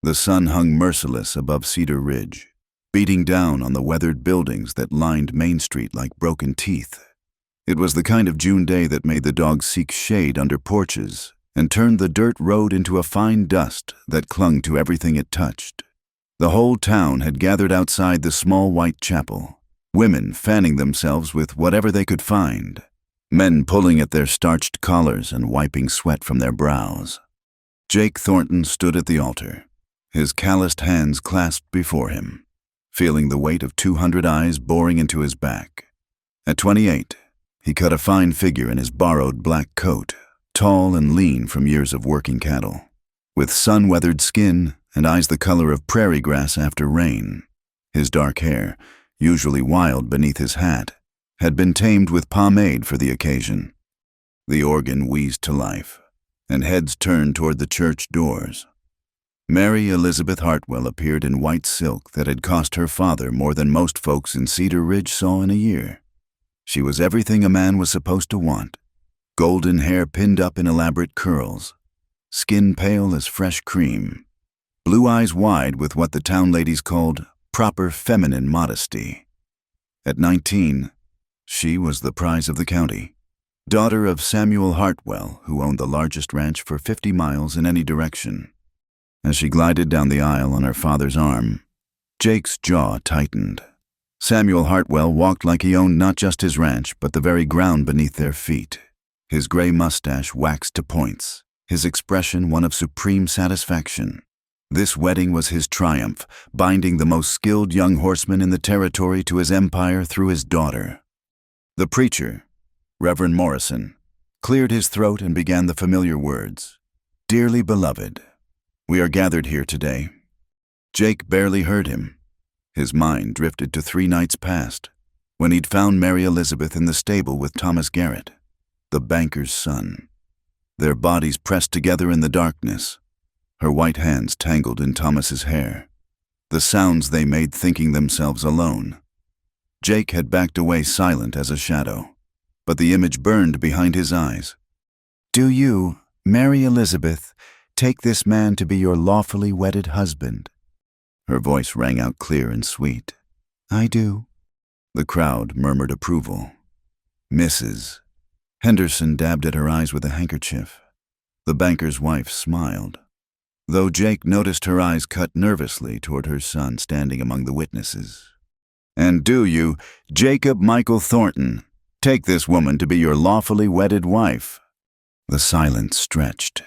The sun hung merciless above Cedar Ridge, beating down on the weathered buildings that lined Main Street like broken teeth. It was the kind of June day that made the dogs seek shade under porches and turned the dirt road into a fine dust that clung to everything it touched. The whole town had gathered outside the small white chapel, women fanning themselves with whatever they could find, men pulling at their starched collars and wiping sweat from their brows. Jake Thornton stood at the altar, his calloused hands clasped before him, feeling the weight of 200 eyes boring into his back. At 28, he cut a fine figure in his borrowed black coat, tall and lean from years of working cattle, with sun-weathered skin and eyes the color of prairie grass after rain. His dark hair, usually wild beneath his hat, had been tamed with pomade for the occasion. The organ wheezed to life, and heads turned toward the church doors. Mary Elizabeth Hartwell appeared in white silk that had cost her father more than most folks in Cedar Ridge saw in a year. She was everything a man was supposed to want: golden hair pinned up in elaborate curls, skin pale as fresh cream, blue eyes wide with what the town ladies called proper feminine modesty. At 19, she was the prize of the county, daughter of Samuel Hartwell, who owned the largest ranch for 50 miles in any direction. As she glided down the aisle on her father's arm, Jake's jaw tightened. Samuel Hartwell walked like he owned not just his ranch, but the very ground beneath their feet. His gray mustache waxed to points, his expression one of supreme satisfaction. This wedding was his triumph, binding the most skilled young horseman in the territory to his empire through his daughter. The preacher, Reverend Morrison, cleared his throat and began the familiar words, "Dearly beloved, we are gathered here today." Jake barely heard him. His mind drifted to 3 nights past, when he'd found Mary Elizabeth in the stable with Thomas Garrett, the banker's son. Their bodies pressed together in the darkness, her white hands tangled in Thomas's hair, the sounds they made thinking themselves alone. Jake had backed away silent as a shadow, but the image burned behind his eyes. "Do you, Mary Elizabeth, take this man to be your lawfully wedded husband?" Her voice rang out clear and sweet. "I do." The crowd murmured approval. "Mrs." Henderson dabbed at her eyes with a handkerchief. The banker's wife smiled, though Jake noticed her eyes cut nervously toward her son standing among the witnesses. "And do you, Jacob Michael Thornton, take this woman to be your lawfully wedded wife?" The silence stretched.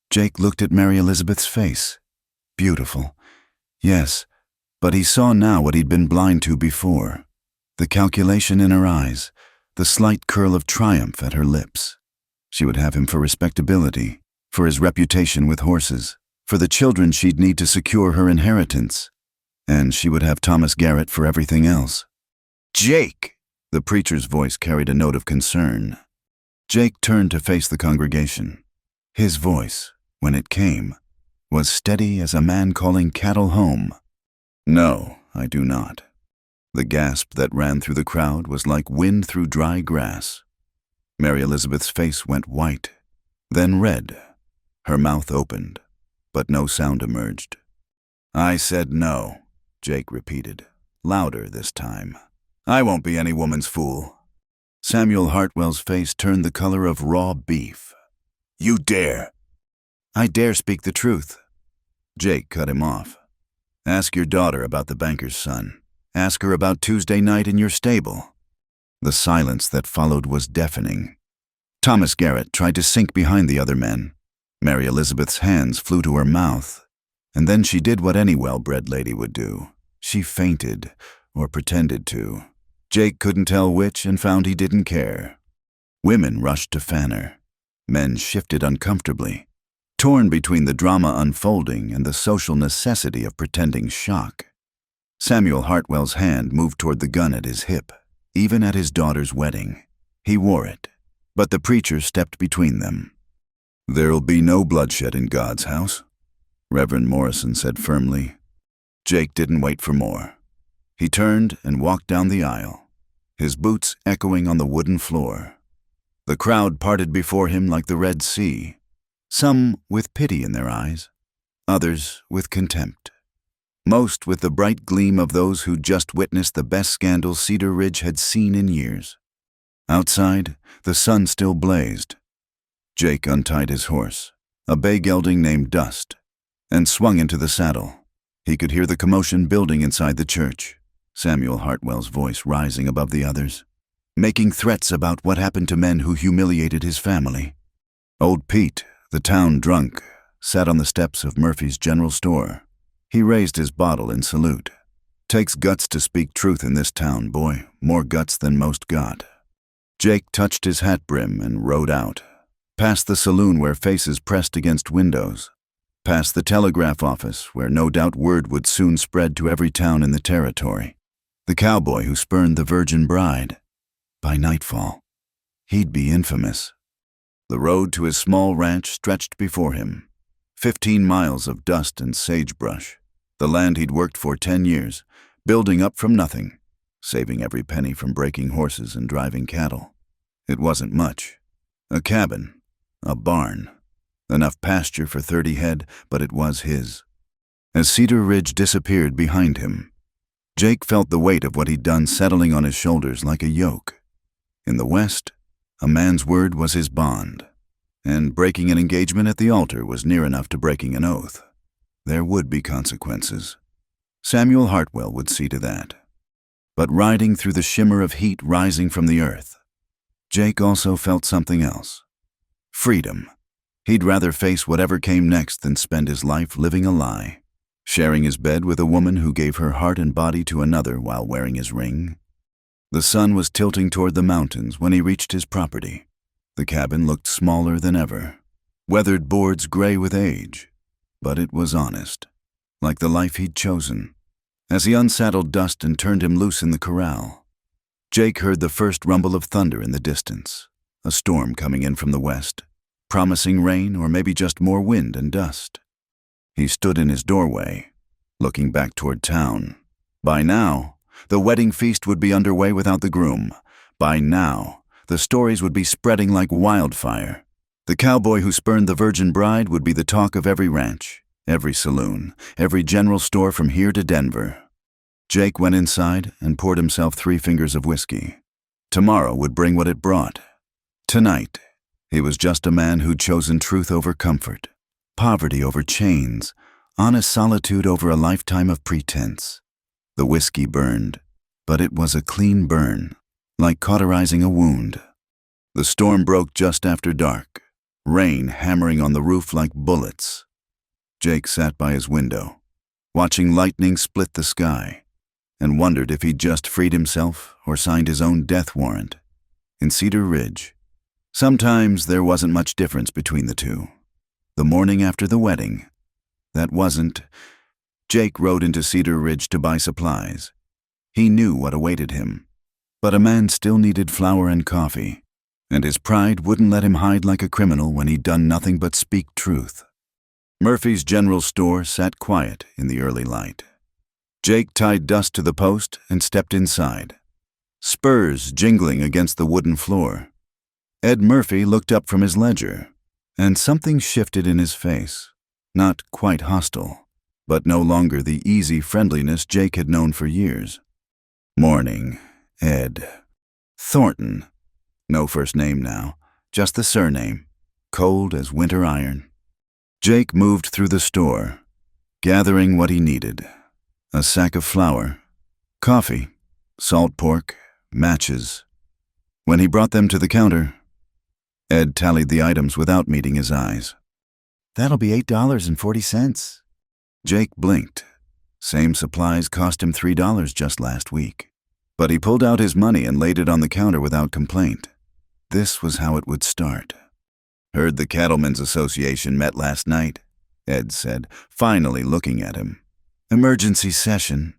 Jake looked at Mary Elizabeth's face. Beautiful. Yes, but he saw now what he'd been blind to before. The calculation in her eyes, the slight curl of triumph at her lips. She would have him for respectability, for his reputation with horses, for the children she'd need to secure her inheritance. And she would have Thomas Garrett for everything else. "Jake!" The preacher's voice carried a note of concern. Jake turned to face the congregation. His voice, when it came, was steady as a man calling cattle home. "No, I do not." The gasp that ran through the crowd was like wind through dry grass. Mary Elizabeth's face went white, then red. Her mouth opened, but no sound emerged. "I said no," Jake repeated, louder this time. "I won't be any woman's fool." Samuel Hartwell's face turned the color of raw beef. "You dare!" "I dare speak the truth." Jake cut him off. "Ask your daughter about the banker's son. Ask her about Tuesday night in your stable." The silence that followed was deafening. Thomas Garrett tried to sink behind the other men. Mary Elizabeth's hands flew to her mouth, and then she did what any well-bred lady would do. She fainted, or pretended to. Jake couldn't tell which and found he didn't care. Women rushed to fan her. Men shifted uncomfortably, torn between the drama unfolding and the social necessity of pretending shock. Samuel Hartwell's hand moved toward the gun at his hip, even at his daughter's wedding. He wore it, but the preacher stepped between them. "There'll be no bloodshed in God's house," Reverend Morrison said firmly. Jake didn't wait for more. He turned and walked down the aisle, his boots echoing on the wooden floor. The crowd parted before him like the Red Sea, some with pity in their eyes, others with contempt. Most with the bright gleam of those who'd just witnessed the best scandal Cedar Ridge had seen in years. Outside, the sun still blazed. Jake untied his horse, a bay gelding named Dust, and swung into the saddle. He could hear the commotion building inside the church, Samuel Hartwell's voice rising above the others, making threats about what happened to men who humiliated his family. Old Pete, the town drunk, sat on the steps of Murphy's general store. He raised his bottle in salute. Takes guts to speak truth in this town, boy, more guts than most got. Jake touched his hat brim and rode out, past the saloon where faces pressed against windows, past the telegraph office where no doubt word would soon spread to every town in the territory. The cowboy who spurned the virgin bride. By nightfall, he'd be infamous. The road to his small ranch stretched before him, 15 miles of dust and sagebrush, the land he'd worked for 10 years, building up from nothing, saving every penny from breaking horses and driving cattle. It wasn't much. A cabin, a barn, enough pasture for 30 head, but it was his. As Cedar Ridge disappeared behind him, Jake felt the weight of what he'd done settling on his shoulders like a yoke. In the West, a man's word was his bond, and breaking an engagement at the altar was near enough to breaking an oath. There would be consequences. Samuel Hartwell would see to that. But riding through the shimmer of heat rising from the earth, Jake also felt something else. Freedom. He'd rather face whatever came next than spend his life living a lie, sharing his bed with a woman who gave her heart and body to another while wearing his ring. The sun was tilting toward the mountains when he reached his property. The cabin looked smaller than ever, weathered boards gray with age, but it was honest, like the life he'd chosen. As he unsaddled Dust and turned him loose in the corral, Jake heard the first rumble of thunder in the distance, a storm coming in from the west, promising rain or maybe just more wind and dust. He stood in his doorway, looking back toward town. By now, the wedding feast would be underway without the groom. By now, the stories would be spreading like wildfire. The cowboy who spurned the virgin bride would be the talk of every ranch, every saloon, every general store from here to Denver. Jake went inside and poured himself 3 fingers of whiskey. Tomorrow would bring what it brought. Tonight, he was just a man who'd chosen truth over comfort, poverty over chains, honest solitude over a lifetime of pretense. The whiskey burned, but it was a clean burn, like cauterizing a wound. The storm broke just after dark, rain hammering on the roof like bullets. Jake sat by his window, watching lightning split the sky, and wondered if he'd just freed himself or signed his own death warrant. In Cedar Ridge, sometimes there wasn't much difference between the two. The morning after the wedding, that wasn't. Jake rode into Cedar Ridge to buy supplies. He knew what awaited him, but a man still needed flour and coffee, and his pride wouldn't let him hide like a criminal when he'd done nothing but speak truth. Murphy's general store sat quiet in the early light. Jake tied Dust to the post and stepped inside, spurs jingling against the wooden floor. Ed Murphy looked up from his ledger, and something shifted in his face, not quite hostile, but no longer the easy friendliness Jake had known for years. Morning, Ed. Thornton. No first name now, just the surname, cold as winter iron. Jake moved through the store, gathering what he needed. A sack of flour, coffee, salt pork, matches. When he brought them to the counter, Ed tallied the items without meeting his eyes. "That'll be $8.40. Jake blinked. Same supplies cost him $3 just last week. But he pulled out his money and laid it on the counter without complaint. This was how it would start. "Heard the Cattlemen's Association met last night," Ed said, finally looking at him. "Emergency session."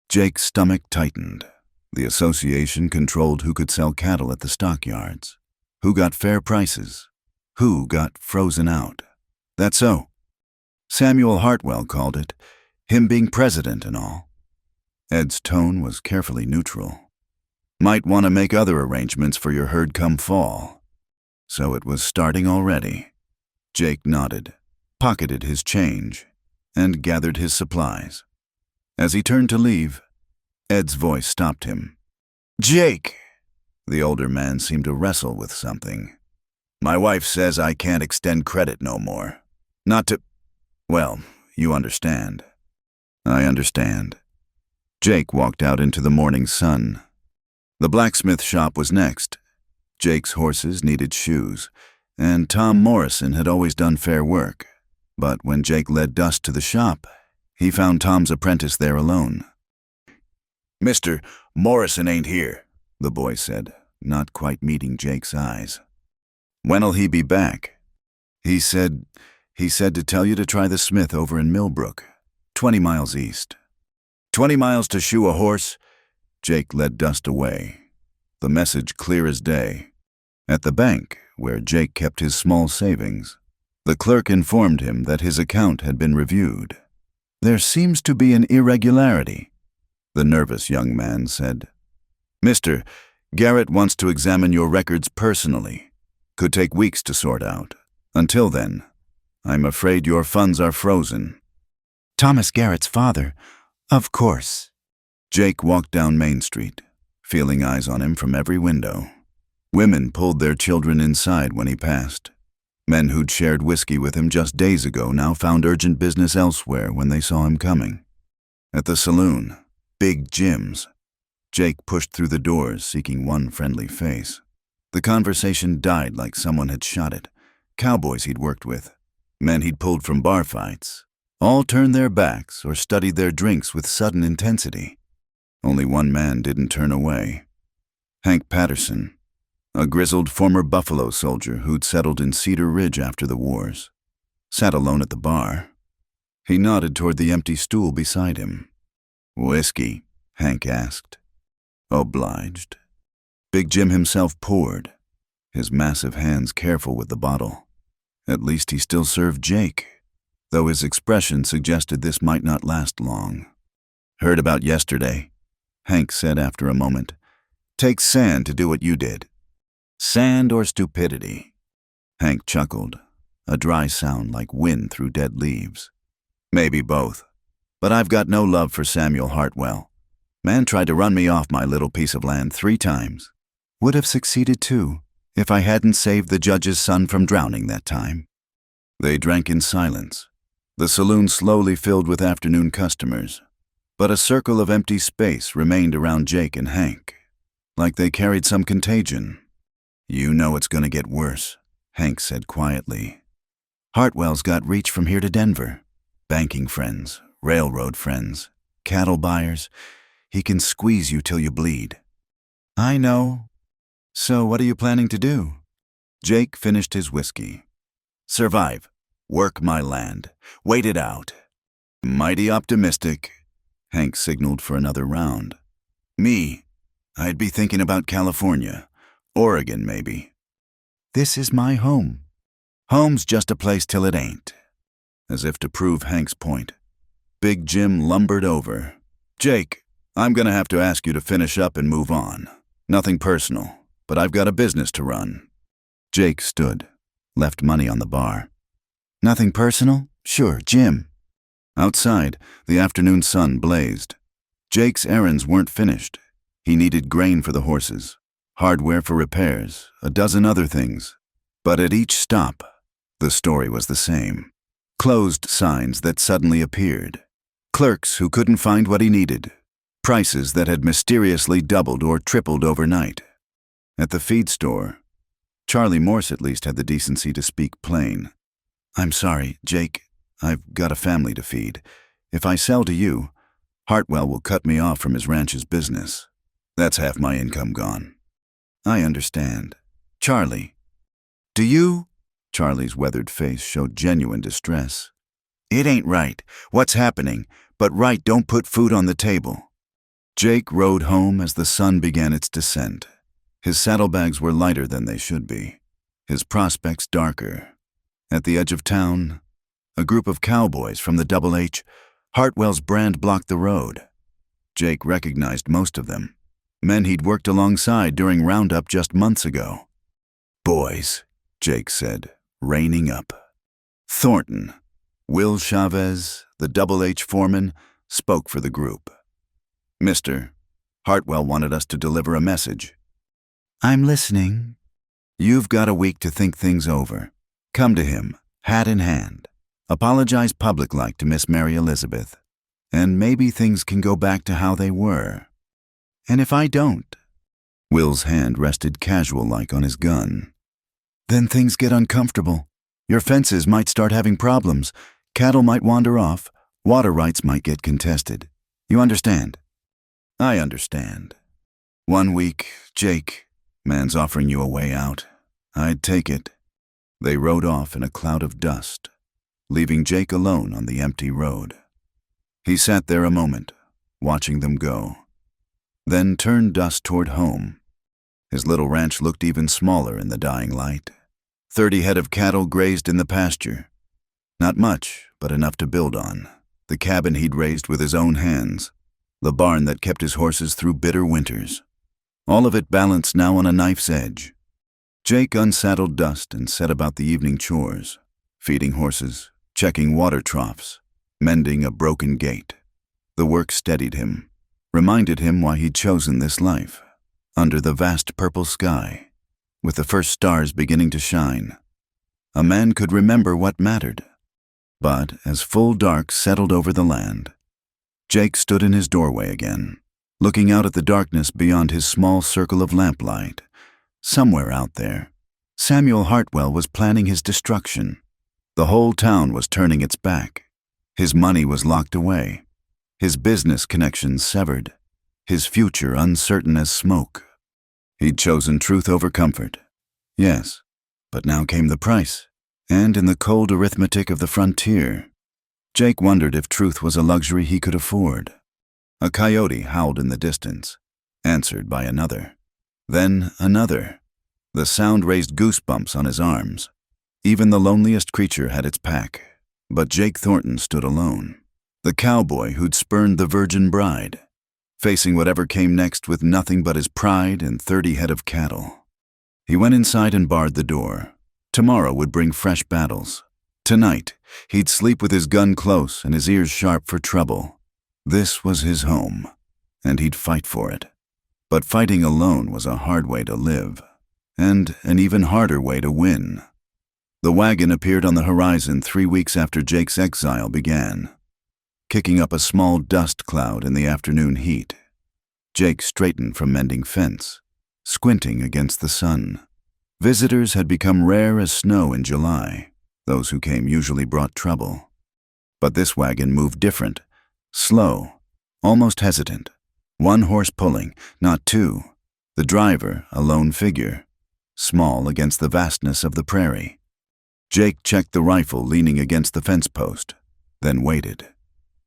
Jake's stomach tightened. The association controlled who could sell cattle at the stockyards, who got fair prices, who got frozen out. That's so. Samuel Hartwell called it, him being president and all. Ed's tone was carefully neutral. "Might want to make other arrangements for your herd come fall." So it was starting already. Jake nodded, pocketed his change, and gathered his supplies. As he turned to leave, Ed's voice stopped him. "Jake!" The older man seemed to wrestle with something. "My wife says I can't extend credit no more. Not to... Well, you understand." "I understand." Jake walked out into the morning sun. The blacksmith shop was next. Jake's horses needed shoes, and Tom Morrison had always done fair work. But when Jake led Dust to the shop, he found Tom's apprentice there alone. "Mr. Morrison ain't here," the boy said, not quite meeting Jake's eyes. "When'll he be back?" He said to tell you to try the smith over in Millbrook, 20 miles east." 20 miles to shoe a horse?" Jake led Dust away, the message clear as day. At the bank, where Jake kept his small savings, the clerk informed him that his account had been reviewed. "There seems to be an irregularity," the nervous young man said. "Mr. Garrett wants to examine your records personally. Could take weeks to sort out. Until then, I'm afraid your funds are frozen." "Thomas Garrett's father, of course." Jake walked down Main Street, feeling eyes on him from every window. Women pulled their children inside when he passed. Men who'd shared whiskey with him just days ago now found urgent business elsewhere when they saw him coming. At the saloon, Big Jim's, Jake pushed through the doors seeking one friendly face. The conversation died like someone had shot it. Cowboys he'd worked with, men he'd pulled from bar fights, all turned their backs or studied their drinks with sudden intensity. Only one man didn't turn away. Hank Patterson, a grizzled former Buffalo soldier who'd settled in Cedar Ridge after the wars, sat alone at the bar. He nodded toward the empty stool beside him. "Whiskey?" Hank asked. "Obliged." Big Jim himself poured, his massive hands careful with the bottle. At least he still served Jake, though his expression suggested this might not last long. "Heard about yesterday," Hank said after a moment. "Takes sand to do what you did." "Sand or stupidity?" Hank chuckled, a dry sound like wind through dead leaves. "Maybe both, but I've got no love for Samuel Hartwell. Man tried to run me off my little piece of land 3 times. Would have succeeded too, if I hadn't saved the judge's son from drowning that time." They drank in silence. The saloon slowly filled with afternoon customers, but a circle of empty space remained around Jake and Hank, like they carried some contagion. "You know it's going to get worse," Hank said quietly. "Hartwell's got reach from here to Denver. Banking friends, railroad friends, cattle buyers. He can squeeze you till you bleed." "I know. So what are you planning to do?" Jake finished his whiskey. "Survive. Work my land. Wait it out." "Mighty optimistic." Hank signaled for another round. "Me? I'd be thinking about California. Oregon, maybe." "This is my home." "Home's just a place till it ain't." As if to prove Hank's point, Big Jim lumbered over. "Jake, I'm gonna have to ask you to finish up and move on. Nothing personal, but I've got a business to run." Jake stood, left money on the bar. "Nothing personal? Sure, Jim." Outside, the afternoon sun blazed. Jake's errands weren't finished. He needed grain for the horses, hardware for repairs, a dozen other things. But at each stop, the story was the same. Closed signs that suddenly appeared. Clerks who couldn't find what he needed. Prices that had mysteriously doubled or tripled overnight. At the feed store, Charlie Morse at least had the decency to speak plain. "I'm sorry, Jake. I've got a family to feed. If I sell to you, Hartwell will cut me off from his ranch's business. That's half my income gone." "I understand. Charlie." "Do you?" Charlie's weathered face showed genuine distress. "It ain't right. What's happening? But right don't put food on the table." Jake rode home as the sun began its descent. His saddlebags were lighter than they should be, his prospects darker. At the edge of town, a group of cowboys from the Double H, Hartwell's brand blocked the road. Jake recognized most of them, men he'd worked alongside during Roundup just months ago. "Boys," Jake said, reining up. Thornton, Will Chavez, the Double H foreman, spoke for the group. "Mr. Hartwell wanted us to deliver a message." "I'm listening." "You've got a week to think things over. Come to him, hat in hand. Apologize public-like to Miss Mary Elizabeth. And maybe things can go back to how they were." "And if I don't?" Will's hand rested casual-like on his gun. "Then things get uncomfortable. Your fences might start having problems. Cattle might wander off. Water rights might get contested. You understand?" "I understand. 1 week, Jake. Man's offering you a way out. I'd take it." They rode off in a cloud of dust, leaving Jake alone on the empty road. He sat there a moment, watching them go, then turned dust toward home. His little ranch looked even smaller in the dying light. 30 head of cattle grazed in the pasture. Not much, but enough to build on. The cabin he'd raised with his own hands. The barn that kept his horses through bitter winters. All of it balanced now on a knife's edge. Jake unsaddled Dust and set about the evening chores, feeding horses, checking water troughs, mending a broken gate. The work steadied him, reminded him why he'd chosen this life. Under the vast purple sky, with the first stars beginning to shine, a man could remember what mattered. But as full dark settled over the land, Jake stood in his doorway again, looking out at the darkness beyond his small circle of lamplight. Somewhere out there, Samuel Hartwell was planning his destruction. The whole town was turning its back. His money was locked away, his business connections severed, his future uncertain as smoke. He'd chosen truth over comfort. Yes, but now came the price, and in the cold arithmetic of the frontier, Jake wondered if truth was a luxury he could afford. A coyote howled in the distance, answered by another. Then another. The sound raised goosebumps on his arms. Even the loneliest creature had its pack, but Jake Thornton stood alone. The cowboy who'd spurned the virgin bride, facing whatever came next with nothing but his pride and 30 head of cattle. He went inside and barred the door. Tomorrow would bring fresh battles. Tonight, he'd sleep with his gun close and his ears sharp for trouble. This was his home, and he'd fight for it. But fighting alone was a hard way to live, and an even harder way to win. The wagon appeared on the horizon 3 weeks after Jake's exile began, kicking up a small dust cloud in the afternoon heat. Jake straightened from mending fence, squinting against the sun. Visitors had become rare as snow in July. Those who came usually brought trouble. But this wagon moved different, slow, almost hesitant. 1 horse pulling, not 2. The driver, a lone figure, small against the vastness of the prairie. Jake checked the rifle leaning against the fence post, then waited.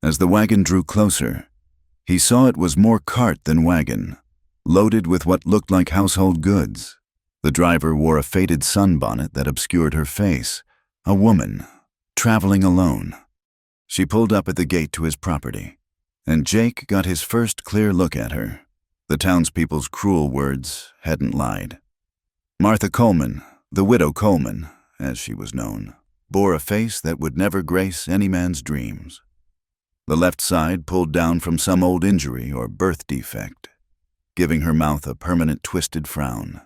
As the wagon drew closer, he saw it was more cart than wagon, loaded with what looked like household goods. The driver wore a faded sunbonnet that obscured her face, a woman, traveling alone. She pulled up at the gate to his property, and Jake got his first clear look at her. The townspeople's cruel words hadn't lied. Martha Coleman, the widow Coleman, as she was known, bore a face that would never grace any man's dreams. The left side pulled down from some old injury or birth defect, giving her mouth a permanent twisted frown.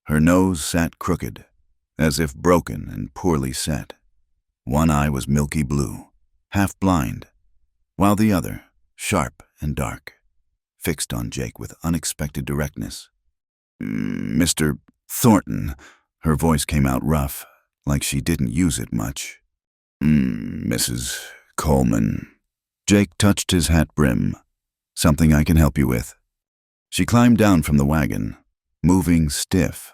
Her nose sat crooked, as if broken and poorly set. One eye was milky blue, half blind, while the other, sharp and dark, fixed on Jake with unexpected directness. "Mr. Thornton," her voice came out rough, like she didn't use it much. "Mrs. Coleman." Jake touched his hat brim. "Something I can help you with?" She climbed down from the wagon, moving stiff.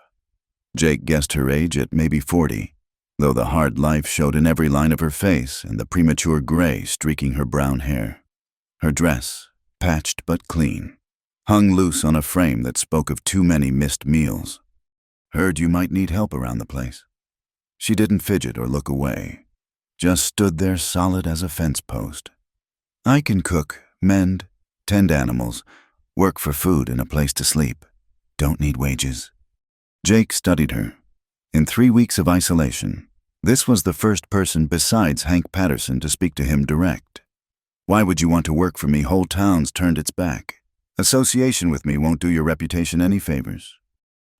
Jake guessed her age at maybe 40, though the hard life showed in every line of her face and the premature gray streaking her brown hair. Her dress, patched but clean, hung loose on a frame that spoke of too many missed meals. "Heard you might need help around the place." She didn't fidget or look away, just stood there solid as a fence post. "I can cook, mend, tend animals, work for food and a place to sleep. Don't need wages." Jake studied her. In 3 weeks of isolation, This was the first person besides Hank Patterson to speak to him direct. Why would you want to work for me? Whole town's turned its back. Association with me won't do your reputation any favors.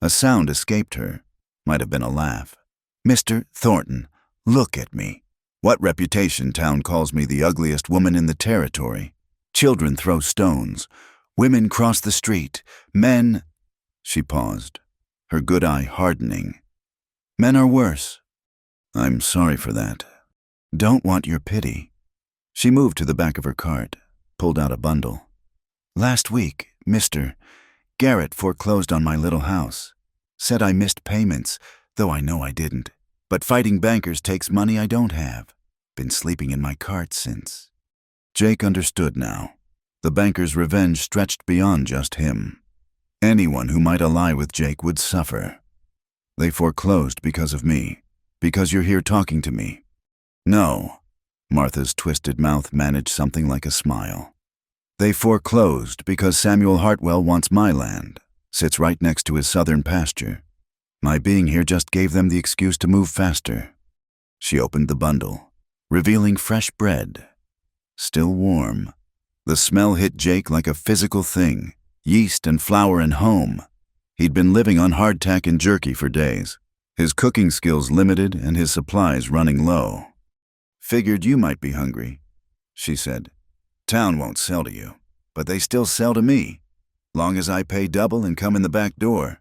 A sound escaped her. Might have been a laugh. Mr. Thornton, look at me. What reputation? Town calls me the ugliest woman in the territory. Children throw stones. Women cross the street. Men... She paused, her good eye hardening. Men are worse. I'm sorry for that. Don't want your pity. She moved to the back of her cart, pulled out a bundle. Last week, Mr. Garrett foreclosed on my little house. Said I missed payments, though I know I didn't. But fighting bankers takes money I don't have. Been sleeping in my cart since. Jake understood now. The banker's revenge stretched beyond just him. Anyone who might ally with Jake would suffer. They foreclosed because of me. Because you're here talking to me. No. Martha's twisted mouth managed something like a smile. They foreclosed because Samuel Hartwell wants my land. Sits right next to his southern pasture. My being here just gave them the excuse to move faster. She opened the bundle, revealing fresh bread. Still warm. The smell hit Jake like a physical thing. Yeast and flour and home. He'd been living on hardtack and jerky for days. His cooking skills limited and his supplies running low. Figured you might be hungry, she said. Town won't sell to you, but they still sell to me. Long as I pay double and come in the back door.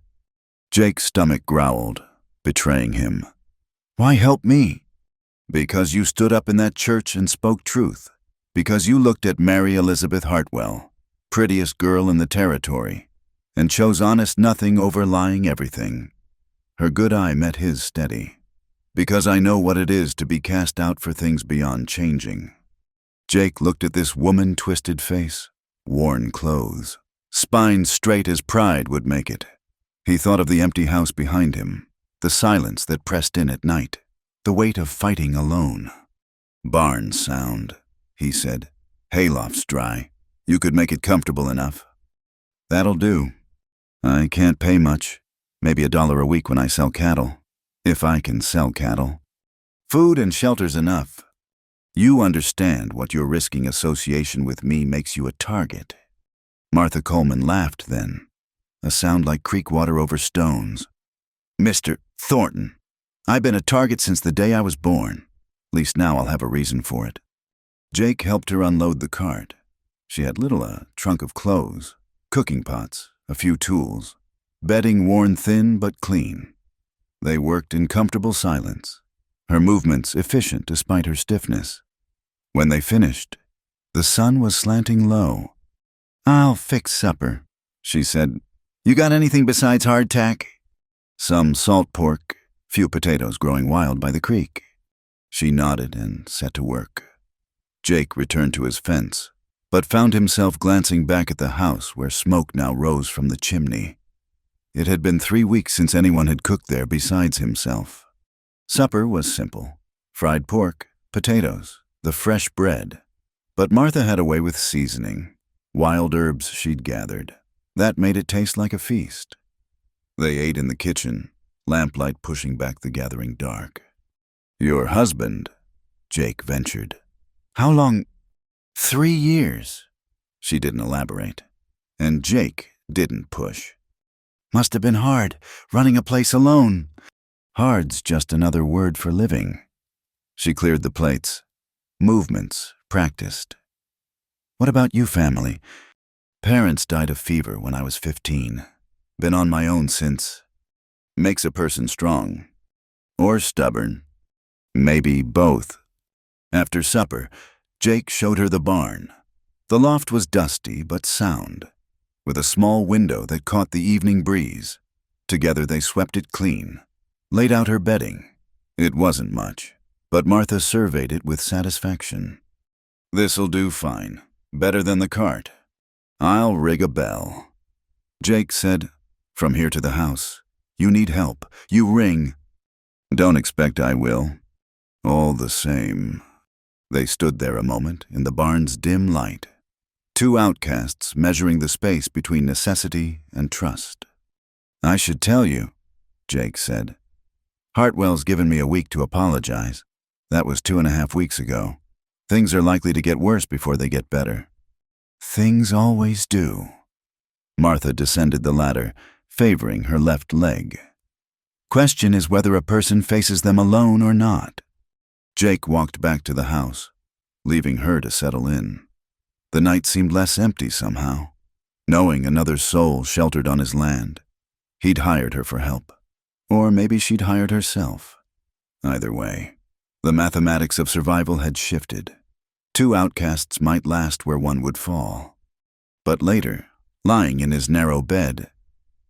Jake's stomach growled, betraying him. Why help me? Because you stood up in that church and spoke truth. Because you looked at Mary Elizabeth Hartwell, prettiest girl in the territory, and chose honest nothing over lying everything. Her good eye met his steady. Because I know what it is to be cast out for things beyond changing. Jake looked at this woman-twisted face, worn clothes, spine straight as pride would make it. He thought of the empty house behind him, the silence that pressed in at night, the weight of fighting alone. Barn sound, he said. Hayloft's dry. You could make it comfortable enough. That'll do. I can't pay much. Maybe $1 a week when I sell cattle. If I can sell cattle. Food and shelter's enough. You understand what you're risking. Association with me makes you a target. Martha Coleman laughed then, a sound like creek water over stones. Mr. Thornton, I've been a target since the day I was born. At least now I'll have a reason for it. Jake helped her unload the cart. She had little a trunk of clothes, cooking pots, a few tools, bedding worn thin but clean. They worked in comfortable silence, her movements efficient despite her stiffness. When they finished, the sun was slanting low. I'll fix supper, she said. You got anything besides hardtack? Some salt pork, few potatoes growing wild by the creek. She nodded and set to work. Jake returned to his fence, but found himself glancing back at the house where smoke now rose from the chimney. It had been 3 weeks since anyone had cooked there besides himself. Supper was simple. Fried pork, potatoes, the fresh bread. But Martha had a way with seasoning. Wild herbs she'd gathered. That made it taste like a feast. They ate in the kitchen, lamplight pushing back the gathering dark. Your husband, Jake ventured. How long? 3 years. She didn't elaborate. And Jake didn't push. Must have been hard, running a place alone. Hard's just another word for living. She cleared the plates. Movements, practiced. What about you, family? Parents died of fever when I was 15. Been on my own since. Makes a person strong. Or stubborn. Maybe both. After supper, Jake showed her the barn. The loft was dusty but sound, with a small window that caught the evening breeze. Together they swept it clean, laid out her bedding. It wasn't much, but Martha surveyed it with satisfaction. This'll do fine, better than the cart. I'll rig a bell. Jake said, from here to the house. You need help. You ring. Don't expect I will. All the same. They stood there a moment in the barn's dim light. 2 outcasts measuring the space between necessity and trust. I should tell you, Jake said. Hartwell's given me a week to apologize. That was 2.5 weeks ago. Things are likely to get worse before they get better. Things always do. Martha descended the ladder, favoring her left leg. Question is whether a person faces them alone or not. Jake walked back to the house, leaving her to settle in. The night seemed less empty somehow. Knowing another soul sheltered on his land, he'd hired her for help. Or maybe she'd hired herself. Either way, the mathematics of survival had shifted. 2 outcasts might last where one would fall. But later, lying in his narrow bed,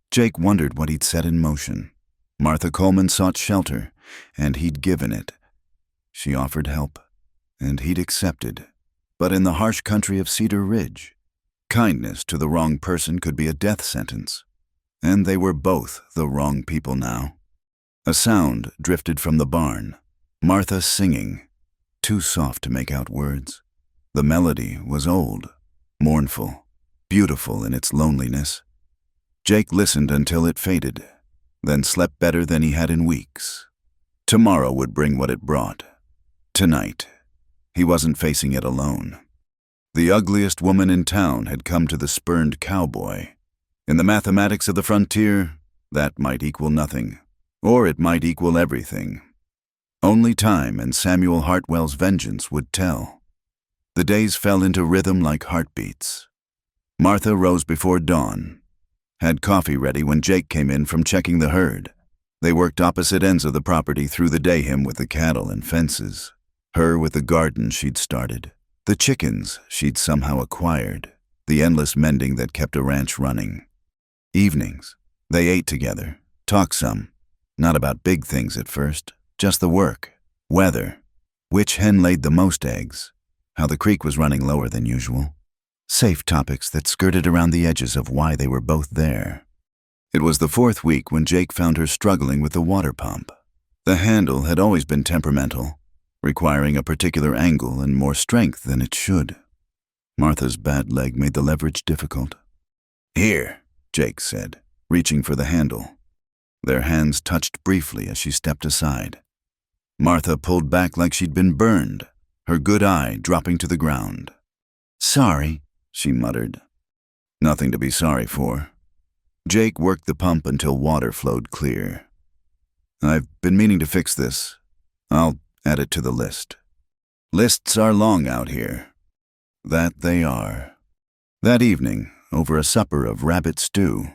Jake wondered what he'd set in motion. Martha Coleman sought shelter, and he'd given it. She offered help, and he'd accepted. But in the harsh country of Cedar Ridge, kindness to the wrong person could be a death sentence. And they were both the wrong people now. A sound drifted from the barn, Martha singing, too soft to make out words. The melody was old, mournful, beautiful in its loneliness. Jake listened until it faded, then slept better than he had in weeks. Tomorrow would bring what it brought. Tonight, he wasn't facing it alone. The ugliest woman in town had come to the Spurned Cowboy. In the mathematics of the frontier, that might equal nothing, or it might equal everything. Only time and Samuel Hartwell's vengeance would tell. The days fell into rhythm like heartbeats. Martha rose before dawn, had coffee ready when Jake came in from checking the herd. They worked opposite ends of the property through the day, him with the cattle and fences, her with the garden she'd started, the chickens she'd somehow acquired, the endless mending that kept a ranch running. Evenings, they ate together, talked some, not about big things at first, just the work, weather, which hen laid the most eggs, how the creek was running lower than usual. Safe topics that skirted around the edges of why they were both there. It was the 4th week when Jake found her struggling with the water pump. The handle had always been temperamental, requiring a particular angle and more strength than it should. Martha's bad leg made the leverage difficult. "Here," Jake said, reaching for the handle. Their hands touched briefly as she stepped aside. Martha pulled back like she'd been burned, her good eye dropping to the ground. "Sorry," she muttered. Nothing to be sorry for. Jake worked the pump until water flowed clear. "I've been meaning to fix this. I'll add it to the list. Lists are long out here." That they are. That evening, over a supper of rabbit stew,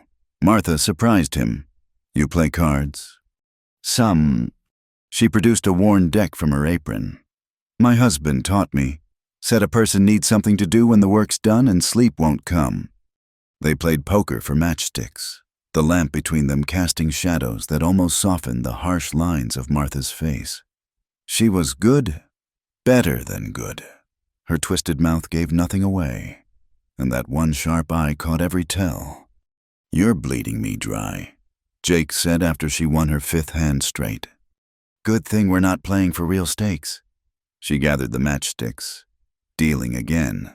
Martha surprised him. "You play cards?" "Some." She produced a worn deck from her apron. "My husband taught me. Said a person needs something to do when the work's done and sleep won't come." They played poker for matchsticks, the lamp between them casting shadows that almost softened the harsh lines of Martha's face. She was good, better than good. Her twisted mouth gave nothing away, and that one sharp eye caught every tell. "You're bleeding me dry," Jake said after she won her 5th hand straight. "Good thing we're not playing for real stakes." She gathered the matchsticks, dealing again.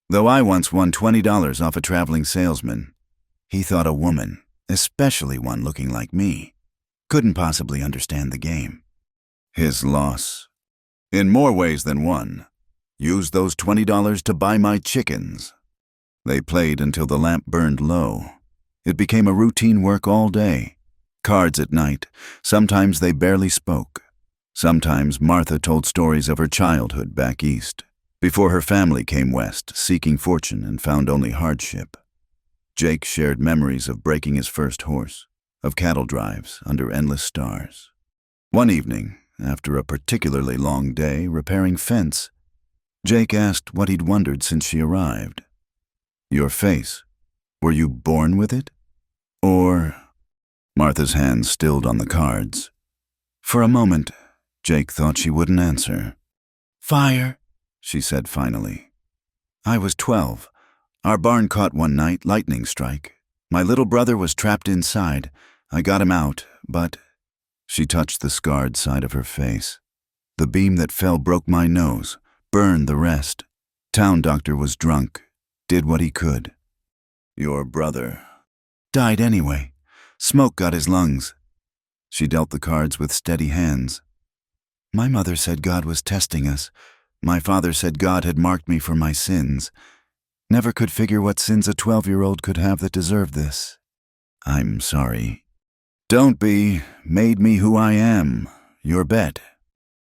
"Though I once won $20 off a traveling salesman. He thought a woman, especially one looking like me, couldn't possibly understand the game." His loss. "In more ways than one. Used those $20 to buy my chickens." They played until the lamp burned low. It became a routine work all day. Cards at night. Sometimes they barely spoke. Sometimes Martha told stories of her childhood back east, before her family came west, seeking fortune and found only hardship. Jake shared memories of breaking his first horse, of cattle drives under endless stars. One evening, after a particularly long day repairing fence, Jake asked what he'd wondered since she arrived. "Your face. Were you born with it? Or—" Martha's hands stilled on the cards. For a moment, Jake thought she wouldn't answer. "Fire," she said finally. "I was 12. Our barn caught one night, lightning strike. My little brother was trapped inside. I got him out, but—" She touched the scarred side of her face. "The beam that fell broke my nose, burned the rest. Town doctor was drunk, did what he could." "Your brother—" "Died anyway. Smoke got his lungs." She dealt the cards with steady hands. My mother said God was testing us. My father said God had marked me for my sins. Never could figure what sins a 12-year-old could have that deserved this. I'm sorry. Don't be. Made me who I am. Your bet.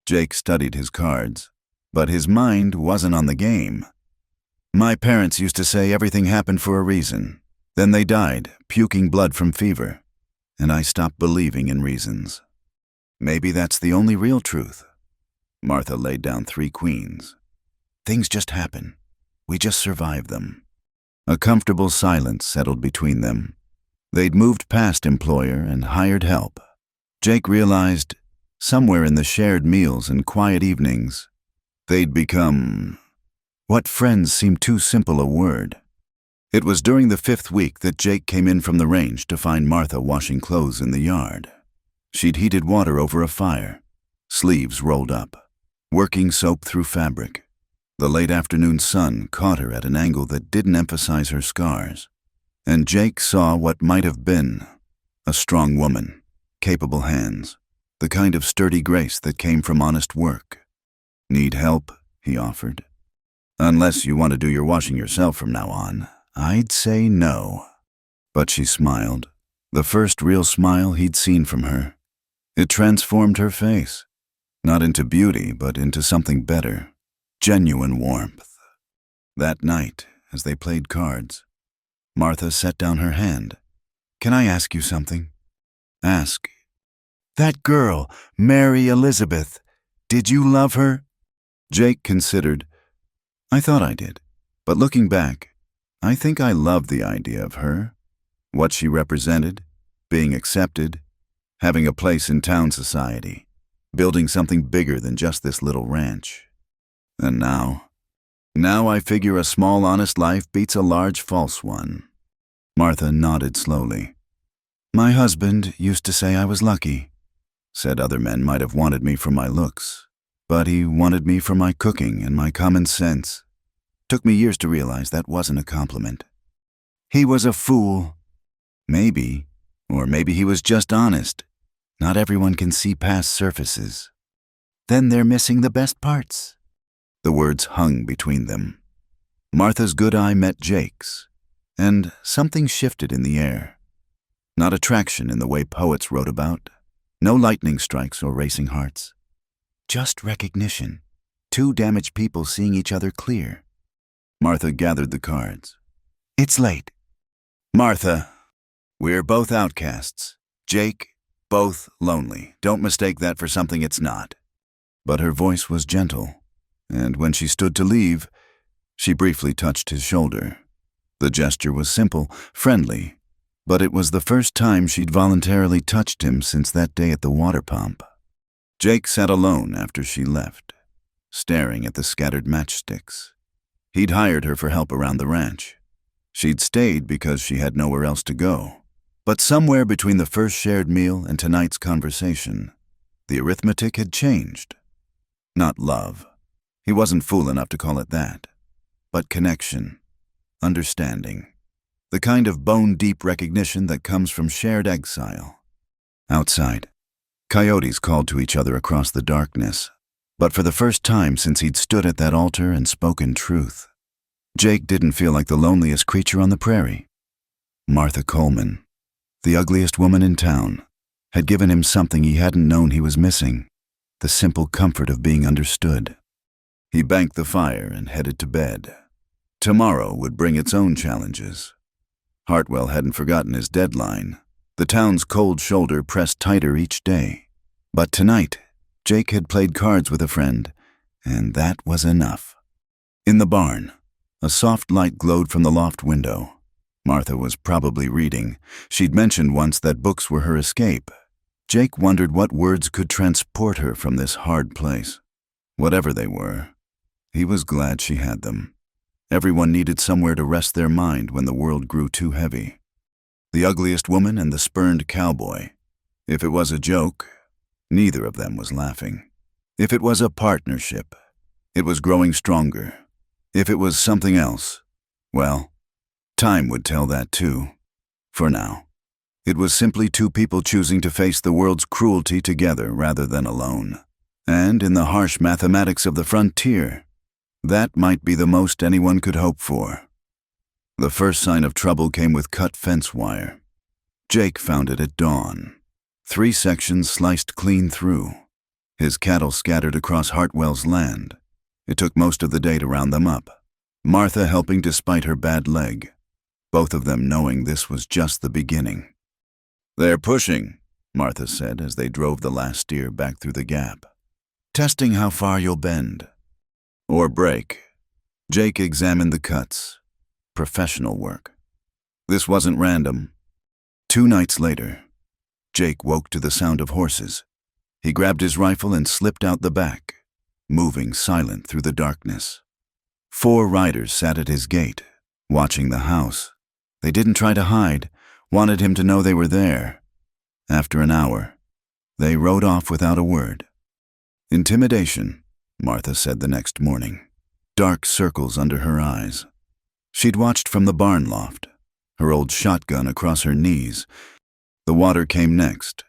Jake studied his cards, but his mind wasn't on the game. My parents used to say everything happened for a reason. Then they died, puking blood from fever, and I stopped believing in reasons. Maybe that's the only real truth. Martha laid down 3 queens. Things just happen. We just survive them. A comfortable silence settled between them. They'd moved past employer and hired help. Jake realized, somewhere in the shared meals and quiet evenings, they'd become what friends seemed too simple a word. It was during the 5th week that Jake came in from the range to find Martha washing clothes in the yard. She'd heated water over a fire, sleeves rolled up, working soap through fabric. The late afternoon sun caught her at an angle that didn't emphasize her scars, and Jake saw what might have been a strong woman, capable hands, the kind of sturdy grace that came from honest work. Need help? He offered. Unless you want to do your washing yourself from now on, I'd say no. But she smiled, the first real smile he'd seen from her. It transformed her face, not into beauty, but into something better, genuine warmth. That night, as they played cards, Martha set down her hand. Can I ask you something? Ask. That girl, Mary Elizabeth, did you love her? Jake considered. I thought I did, but looking back, I think I loved the idea of her, what she represented, being accepted, having a place in town society, building something bigger than just this little ranch. And now I figure a small honest life beats a large false one. Martha nodded slowly. My husband used to say I was lucky. Said other men might have wanted me for my looks, but he wanted me for my cooking and my common sense. Took me years to realize that wasn't a compliment. He was a fool. Maybe, or maybe he was just honest. Not everyone can see past surfaces. Then they're missing the best parts. The words hung between them. Martha's good eye met Jake's, and something shifted in the air. Not attraction in the way poets wrote about. No lightning strikes or racing hearts. Just recognition. 2 damaged people seeing each other clear. Martha gathered the cards. It's late. Martha, we're both outcasts. Jake, both lonely. Don't mistake that for something it's not. But her voice was gentle, and when she stood to leave, she briefly touched his shoulder. The gesture was simple, friendly, but it was the first time she'd voluntarily touched him since that day at the water pump. Jake sat alone after she left, staring at the scattered matchsticks. He'd hired her for help around the ranch. She'd stayed because she had nowhere else to go. But somewhere between the first shared meal and tonight's conversation, the arithmetic had changed. Not love. He wasn't fool enough to call it that. But connection, understanding. The kind of bone-deep recognition that comes from shared exile. Outside, coyotes called to each other across the darkness. But for the first time since he'd stood at that altar and spoken truth, Jake didn't feel like the loneliest creature on the prairie. Martha Coleman, the ugliest woman in town, had given him something he hadn't known he was missing, the simple comfort of being understood. He banked the fire and headed to bed. Tomorrow would bring its own challenges. Hartwell hadn't forgotten his deadline. The town's cold shoulder pressed tighter each day. But tonight, Jake had played cards with a friend, and that was enough. In the barn, a soft light glowed from the loft window. Martha was probably reading. She'd mentioned once that books were her escape. Jake wondered what words could transport her from this hard place. Whatever they were, he was glad she had them. Everyone needed somewhere to rest their mind when the world grew too heavy. The Ugliest Woman and the Spurned Cowboy. If it was a joke, neither of them was laughing. If it was a partnership, it was growing stronger. If it was something else, well, time would tell that too. For now. It was simply two people choosing to face the world's cruelty together rather than alone. And in the harsh mathematics of the frontier, that might be the most anyone could hope for. The first sign of trouble came with cut fence wire. Jake found it at dawn. 3 sections sliced clean through. His cattle scattered across Hartwell's land. It took most of the day to round them up, Martha helping despite her bad leg, both of them knowing this was just the beginning. "They're pushing," Martha said as they drove the last steer back through the gap. "Testing how far you'll bend. Or break." Jake examined the cuts. Professional work. This wasn't random. 2 nights later, Jake woke to the sound of horses. He grabbed his rifle and slipped out the back, moving silent through the darkness. 4 riders sat at his gate, watching the house. They didn't try to hide, wanted him to know they were there. After an hour, they rode off without a word. "Intimidation," Martha said the next morning. Dark circles under her eyes. She'd watched from the barn loft, her old shotgun across her knees. The water came next.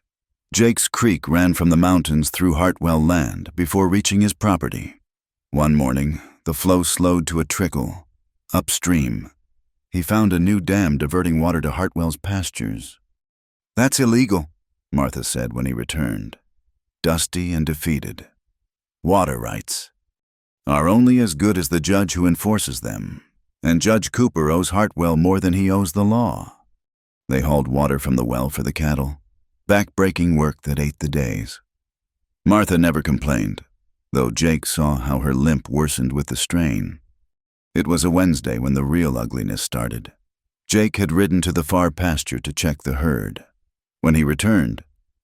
Jake's creek ran from the mountains through Hartwell land before reaching his property. One morning, the flow slowed to a trickle. Upstream, he found a new dam diverting water to Hartwell's pastures. "That's illegal," Martha said when he returned, dusty and defeated. "Water rights are only as good as the judge who enforces them, and Judge Cooper owes Hartwell more than he owes the law." They hauled water from the well for the cattle, back-breaking work that ate the days. Martha never complained, though Jake saw how her limp worsened with the strain. It was a Wednesday when the real ugliness started. Jake had ridden to the far pasture to check the herd. When he returned,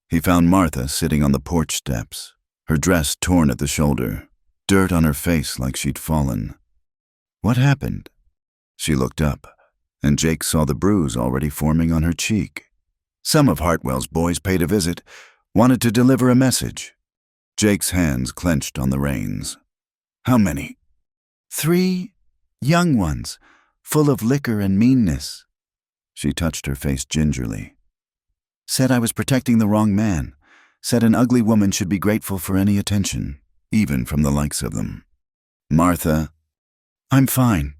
he found Martha sitting on the porch steps, her dress torn at the shoulder, dirt on her face like she'd fallen. "What happened?" She looked up, and Jake saw the bruise already forming on her cheek. "Some of Hartwell's boys paid a visit, wanted to deliver a message." Jake's hands clenched on the reins. "How many?" "3 young ones, full of liquor and meanness." She touched her face gingerly. "Said I was protecting the wrong man. Said an ugly woman should be grateful for any attention, even from the likes of them." "Martha." "I'm fine."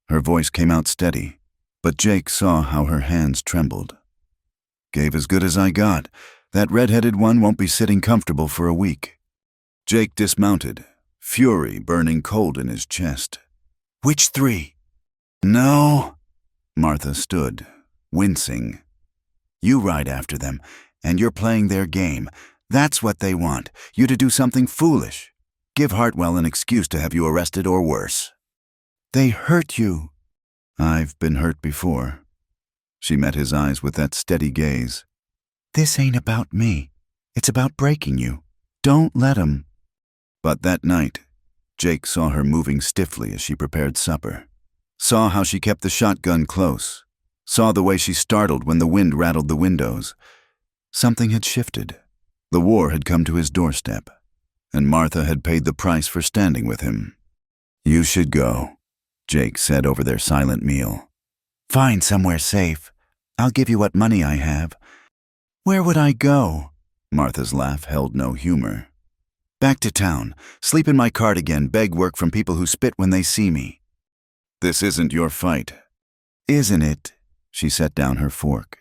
Her voice came out steady, but Jake saw how her hands trembled. "Gave as good as I got. That red-headed one won't be sitting comfortable for a week." Jake dismounted, fury burning cold in his chest. "Which 3? "No." Martha stood, wincing. "You ride after them, and you're playing their game. That's what they want, you to do something foolish. Give Hartwell an excuse to have you arrested or worse." "They hurt you." "I've been hurt before." She met his eyes with that steady gaze. "This ain't about me. It's about breaking you. Don't let 'em." But that night, Jake saw her moving stiffly as she prepared supper. Saw how she kept the shotgun close. Saw the way she startled when the wind rattled the windows. Something had shifted. The war had come to his doorstep, and Martha had paid the price for standing with him. "You should go," Jake said over their silent meal. "Find somewhere safe. I'll give you what money I have." "Where would I go?" Martha's laugh held no humor. "Back to town. Sleep in my cart again, beg work from people who spit when they see me." "This isn't your fight." "Isn't it?" She set down her fork.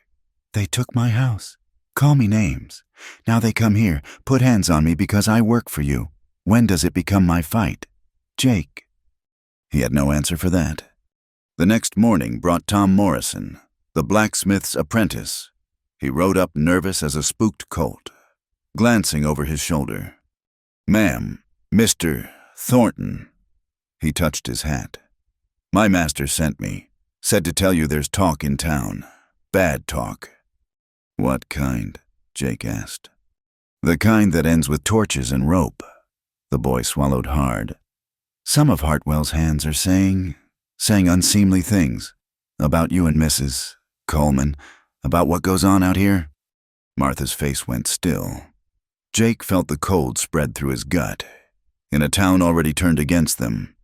"They took my house. Call me names. Now they come here, put hands on me because I work for you. When does it become my fight? Jake." He had no answer for that. The next morning brought Tom Morrison, the blacksmith's apprentice. He rode up nervous as a spooked colt, glancing over his shoulder. "Ma'am, Mr. Thornton." He touched his hat. "My master sent me. Said to tell you there's talk in town. Bad talk." "What kind?" Jake asked. "The kind that ends with torches and rope." The boy swallowed hard. "Some of Hartwell's hands are saying unseemly things. About you and Mrs. Coleman. About what goes on out here." Martha's face went still. Jake felt the cold spread through his gut. In a town already turned against them,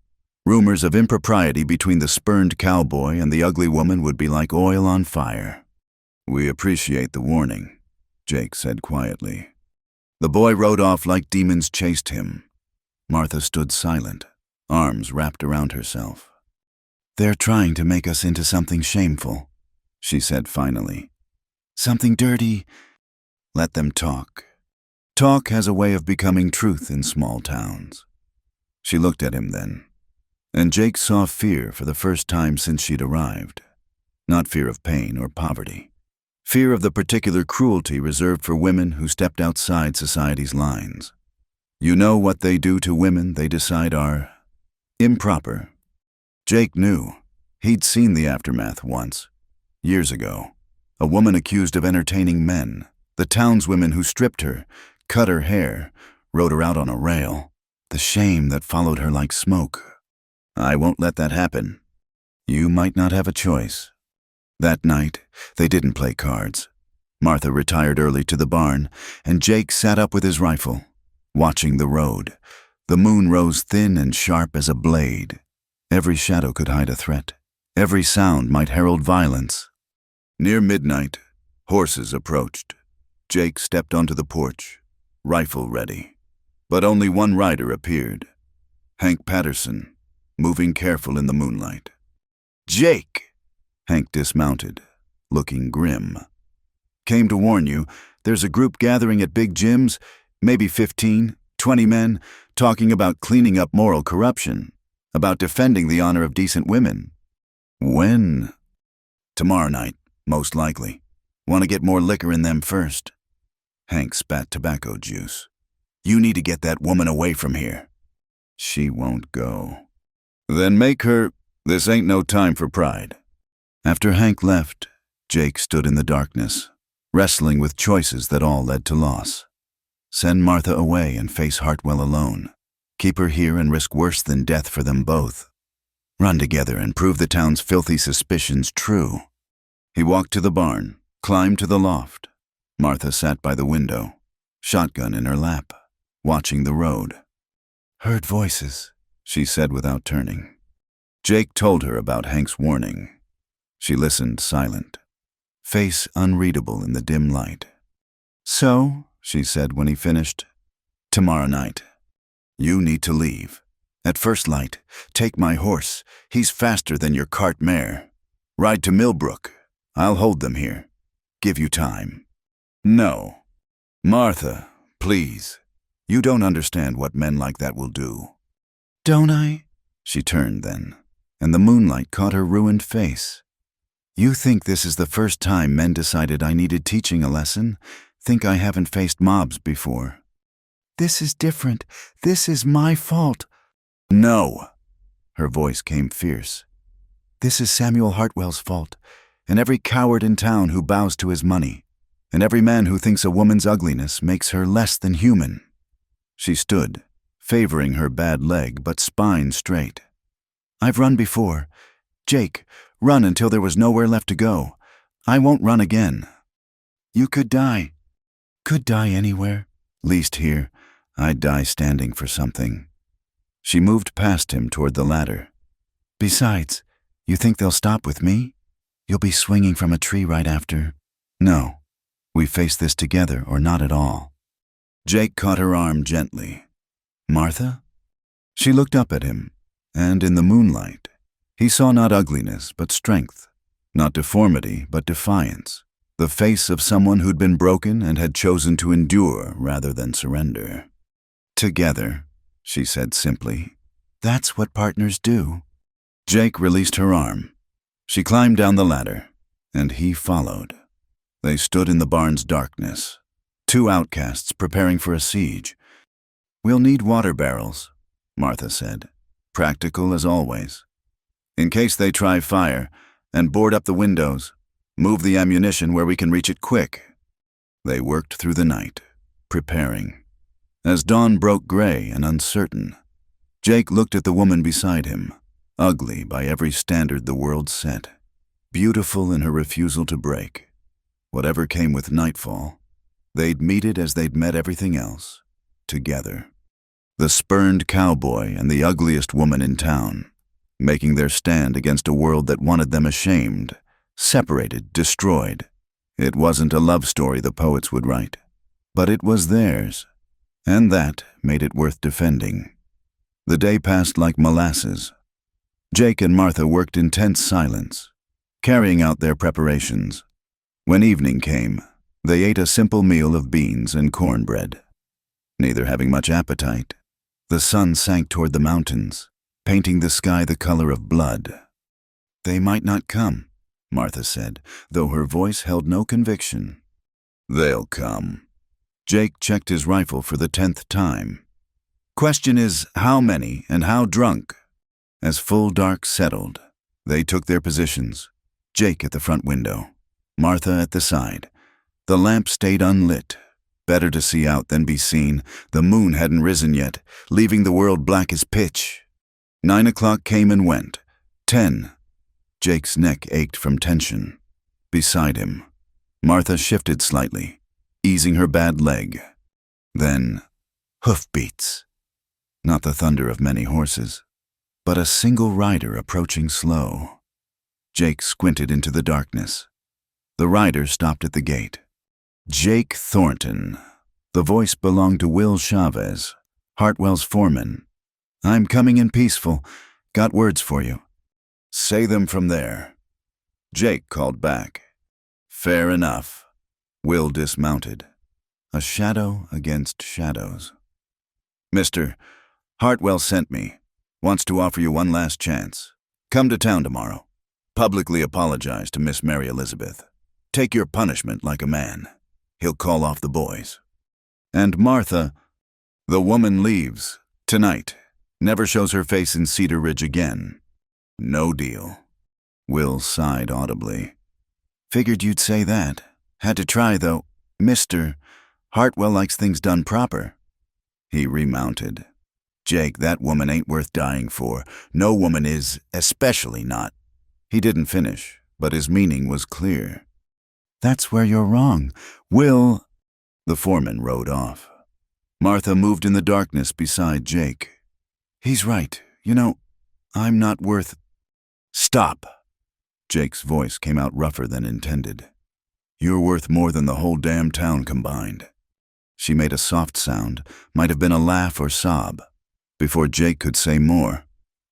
rumors of impropriety between the spurned cowboy and the ugly woman would be like oil on fire. "We appreciate the warning," Jake said quietly. The boy rode off like demons chased him. Martha stood silent, arms wrapped around herself. "They're trying to make us into something shameful," she said finally. "Something dirty. Let them talk. Talk has a way of becoming truth in small towns." She looked at him then, and Jake saw fear for the first time since she'd arrived. Not fear of pain or poverty. Fear of the particular cruelty reserved for women who stepped outside society's lines. You know what they do to women they decide are improper. Jake knew. He'd seen the aftermath once, years ago. A woman accused of entertaining men. The townswomen who stripped her, cut her hair, rode her out on a rail. The shame that followed her like smoke. "I won't let that happen." You might not have a choice. That night, they didn't play cards. Martha retired early to the barn, and Jake sat up with his rifle, watching the road. The moon rose thin and sharp as a blade. Every shadow could hide a threat. Every sound might herald violence. Near midnight, horses approached. Jake stepped onto the porch, rifle ready. But only one rider appeared. Hank Patterson, moving careful in the moonlight. "Jake!" Hank dismounted, looking grim. "Came to warn you, there's a group gathering at Big Jim's, maybe 15, 20 men, talking about cleaning up moral corruption, about defending the honor of decent women." "When?" "Tomorrow night, most likely. Want to get more liquor in them first." Hank spat tobacco juice. "You need to get that woman away from here." "She won't go." "Then make her—" "This ain't no time for pride." After Hank left, Jake stood in the darkness, wrestling with choices that all led to loss. Send Martha away and face Hartwell alone. Keep her here and risk worse than death for them both. Run together and prove the town's filthy suspicions true. He walked to the barn, climbed to the loft. Martha sat by the window, shotgun in her lap, watching the road. "Heard voices," she said without turning. Jake told her about Hank's warning. She listened silent, face unreadable in the dim light. "So," she said when he finished, "tomorrow night. You need to leave. At first light, take my horse. He's faster than your cart mare. Ride to Millbrook. I'll hold them here. Give you time." "No. Martha, please. You don't understand what men like that will do." "Don't I?" She turned then, and the moonlight caught her ruined face. "You think this is the first time men decided I needed teaching a lesson? Think I haven't faced mobs before?" "This is different. This is my fault." "No." Her voice came fierce. "This is Samuel Hartwell's fault, and every coward in town who bows to his money, and every man who thinks a woman's ugliness makes her less than human." She stood, favoring her bad leg but spine straight. "I've run before. Jake, run until there was nowhere left to go. I won't run again." "You could die." "Could die anywhere. Least here. I'd die standing for something." She moved past him toward the ladder. "Besides, you think they'll stop with me? You'll be swinging from a tree right after." "No. We face this together or not at all." Jake caught her arm gently. "Martha?" She looked up at him, and in the moonlight, he saw not ugliness but strength, not deformity but defiance, the face of someone who'd been broken and had chosen to endure rather than surrender. "Together," she said simply. "That's what partners do." Jake released her arm. She climbed down the ladder, and he followed. They stood in the barn's darkness, two outcasts preparing for a siege. "We'll need water barrels," Martha said, practical as always. "In case they try fire, and board up the windows. Move the ammunition where we can reach it quick." They worked through the night, preparing. As dawn broke gray and uncertain, Jake looked at the woman beside him, ugly by every standard the world set, beautiful in her refusal to break. Whatever came with nightfall, they'd meet it as they'd met everything else, together. The spurned cowboy and the ugliest woman in town, making their stand against a world that wanted them ashamed, separated, destroyed, It wasn't a love story the poets would write, but it was theirs, and that made it worth defending. The day passed like molasses. Jake and Martha worked in tense silence, carrying out their preparations. When evening came, they ate a simple meal of beans and cornbread. Neither having much appetite, the sun sank toward the mountains, painting the sky the color of blood. "They might not come," Martha said, though her voice held no conviction. "They'll come." Jake checked his rifle for the 10th time. "Question is, how many and how drunk?" As full dark settled, they took their positions, Jake at the front window, Martha at the side. The lamp stayed unlit. Better to see out than be seen. The moon hadn't risen yet, leaving the world black as pitch. 9 o'clock came and went. 10. Jake's neck ached from tension. Beside him, Martha shifted slightly, easing her bad leg. Then, hoofbeats. Not the thunder of many horses, but a single rider approaching slow. Jake squinted into the darkness. The rider stopped at the gate. Jake Thornton. The voice belonged to Will Chavez, Hartwell's foreman. "I'm coming in peaceful. Got words for you." "Say them from there." Jake called back. "Fair enough." Will dismounted. A shadow against shadows. "Mister, Hartwell sent me. Wants to offer you one last chance. Come to town tomorrow. Publicly apologize to Miss Mary Elizabeth. Take your punishment like a man. He'll call off the boys." And Martha, "The woman leaves. Tonight. Never shows her face in Cedar Ridge again. No deal." Will sighed audibly. "Figured you'd say that. Had to try, though. Mister, Hartwell likes things done proper." He remounted. "Jake, that woman ain't worth dying for. No woman is, especially not." He didn't finish, but his meaning was clear. "That's where you're wrong. Will—" The foreman rode off. Martha moved in the darkness beside Jake. "He's right. You know, I'm not worth—" "Stop!" Jake's voice came out rougher than intended. "You're worth more than the whole damn town combined." She made a soft sound, might have been a laugh or sob. Before Jake could say more,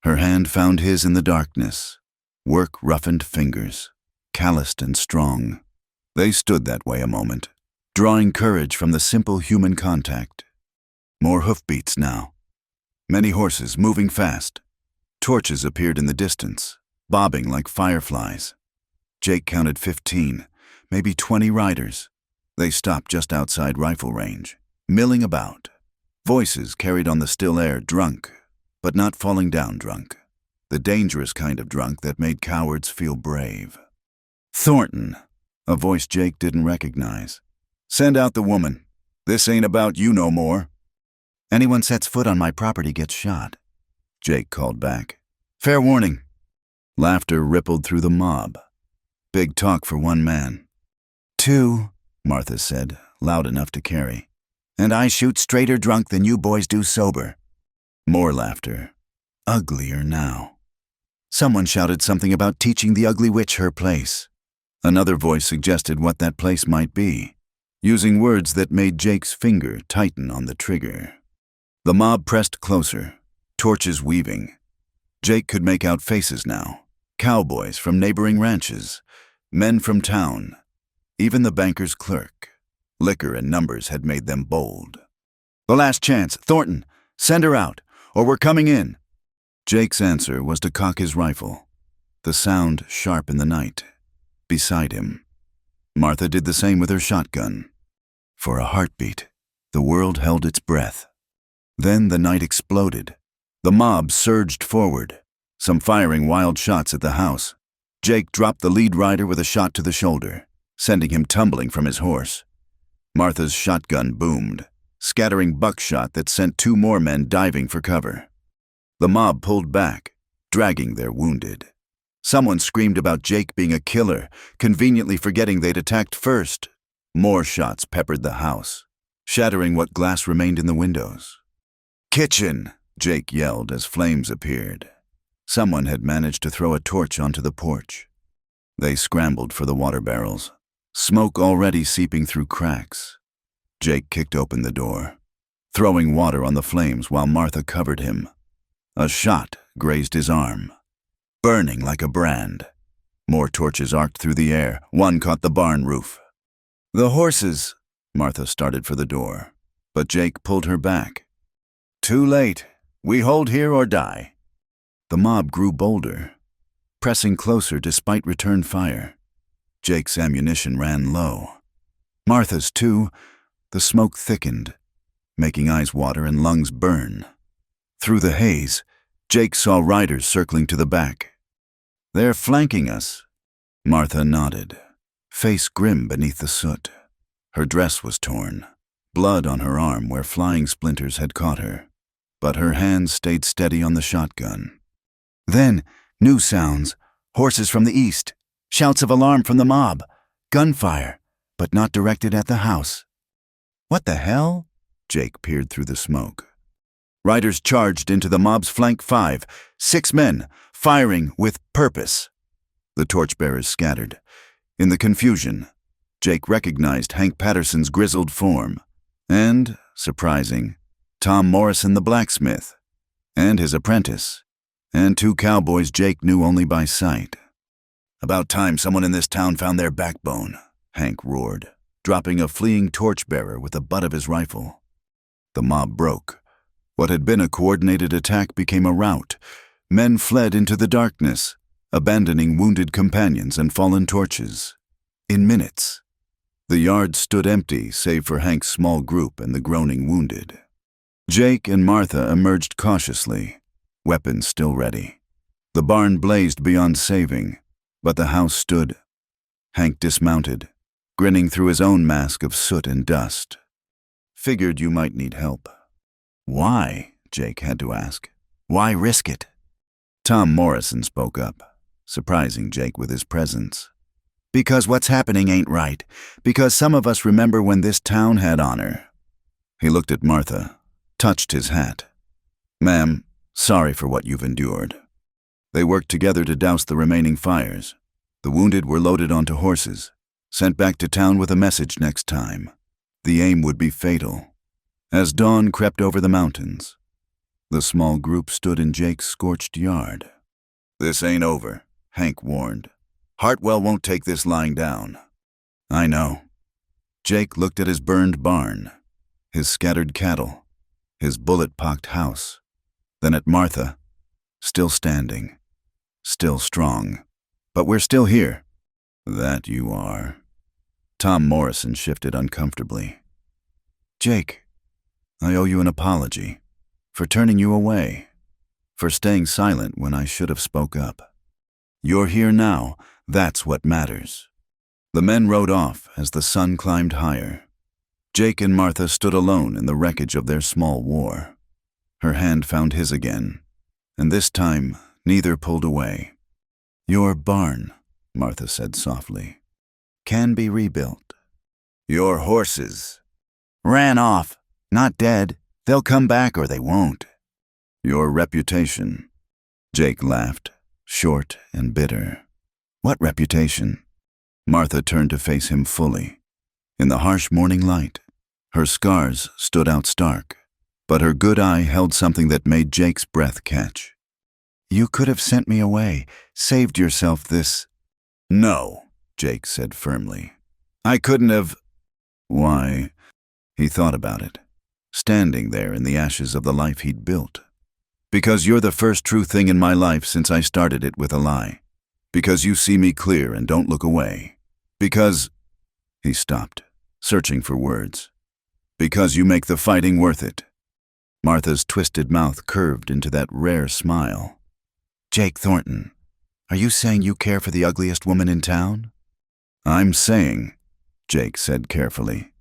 her hand found his in the darkness. Work-roughened fingers, calloused and strong. They stood that way a moment, drawing courage from the simple human contact. More hoofbeats now. Many horses moving fast. Torches appeared in the distance, bobbing like fireflies. Jake counted 15, maybe 20 riders. They stopped just outside rifle range, milling about. Voices carried on the still air, drunk, but not falling down drunk. The dangerous kind of drunk that made cowards feel brave. "Thornton," a voice Jake didn't recognize. "Send out the woman. This ain't about you no more." "Anyone sets foot on my property gets shot," Jake called back. "Fair warning." Laughter rippled through the mob. Big talk for one man. "2, Martha said, loud enough to carry. "And I shoot straighter drunk than you boys do sober." More laughter. Uglier now. Someone shouted something about teaching the ugly witch her place. Another voice suggested what that place might be, using words that made Jake's finger tighten on the trigger. The mob pressed closer, torches weaving. Jake could make out faces now. Cowboys from neighboring ranches, men from town, even the banker's clerk. Liquor and numbers had made them bold. "The last chance. Thornton, send her out, or we're coming in." Jake's answer was to cock his rifle, the sound sharp in the night. Beside him, Martha did the same with her shotgun. For a heartbeat, the world held its breath. Then the night exploded. The mob surged forward, some firing wild shots at the house. Jake dropped the lead rider with a shot to the shoulder, sending him tumbling from his horse. Martha's shotgun boomed, scattering buckshot that sent 2 more men diving for cover. The mob pulled back, dragging their wounded. Someone screamed about Jake being a killer, conveniently forgetting they'd attacked first. More shots peppered the house, shattering what glass remained in the windows. "Kitchen!" Jake yelled as flames appeared. Someone had managed to throw a torch onto the porch. They scrambled for the water barrels. smoke already seeping through cracks. Jake kicked open the door, throwing water on the flames while Martha covered him. A shot grazed his arm, burning like a brand. More torches arced through the air. One caught the barn roof. "The horses," Martha started for the door, but Jake pulled her back. "Too late. We hold here or die." The mob grew bolder, pressing closer despite return fire. Jake's ammunition ran low. Martha's too. The smoke thickened, making eyes water and lungs burn. Through the haze, Jake saw riders circling to the back. "They're flanking us." Martha nodded, face grim beneath the soot. Her dress was torn, blood on her arm where flying splinters had caught her, but her hands stayed steady on the shotgun. Then, new sounds, horses from the east, shouts of alarm from the mob, gunfire, but not directed at the house. "What the hell?" Jake peered through the smoke. Riders charged into the mob's flank 5, 6 men, firing with purpose. The torchbearers scattered. In the confusion, Jake recognized Hank Patterson's grizzled form, and, surprising, Tom Morrison the blacksmith, and his apprentice, and 2 cowboys Jake knew only by sight. "About time someone in this town found their backbone," Hank roared, dropping a fleeing torchbearer with the butt of his rifle. The mob broke. What had been a coordinated attack became a rout. Men fled into the darkness, abandoning wounded companions and fallen torches. In minutes, the yard stood empty save for Hank's small group and the groaning wounded. Jake and Martha emerged cautiously, weapons still ready. The barn blazed beyond saving, but the house stood. Hank dismounted, grinning through his own mask of soot and dust. "Figured you might need help." "Why?" Jake had to ask. "Why risk it?" Tom Morrison spoke up, surprising Jake with his presence. "Because what's happening ain't right. Because some of us remember when this town had honor." He looked at Martha, touched his hat. "Ma'am, sorry for what you've endured." They worked together to douse the remaining fires. The wounded were loaded onto horses, sent back to town with a message next time. The aim would be fatal. As dawn crept over the mountains, the small group stood in Jake's scorched yard. "This ain't over," Hank warned. "Hartwell won't take this lying down." "I know." Jake looked at his burned barn, his scattered cattle, his bullet-pocked house, then at Martha, still standing, still strong. "But we're still here." "That you are." Tom Morrison shifted uncomfortably. "Jake, I owe you an apology for turning you away, for staying silent when I should have spoke up. You're here now, that's what matters." The men rode off as the sun climbed higher. Jake and Martha stood alone in the wreckage of their small war. Her hand found his again, and this time neither pulled away. "Your barn," Martha said softly, "can be rebuilt." "Your horses." "Ran off. Not dead. They'll come back or they won't." "Your reputation." Jake laughed, short and bitter. "What reputation?" Martha turned to face him fully. In the harsh morning light, her scars stood out stark, but her good eye held something that made Jake's breath catch. "You could have sent me away, saved yourself this." "No," Jake said firmly. "I couldn't have." "Why?" He thought about it, standing there in the ashes of the life he'd built. "Because you're the first true thing in my life since I started it with a lie. Because you see me clear and don't look away. Because—" He stopped, searching for words. "Because you make the fighting worth it." Martha's twisted mouth curved into that rare smile. "Jake Thornton, are you saying you care for the ugliest woman in town?" "I'm saying," Jake said carefully,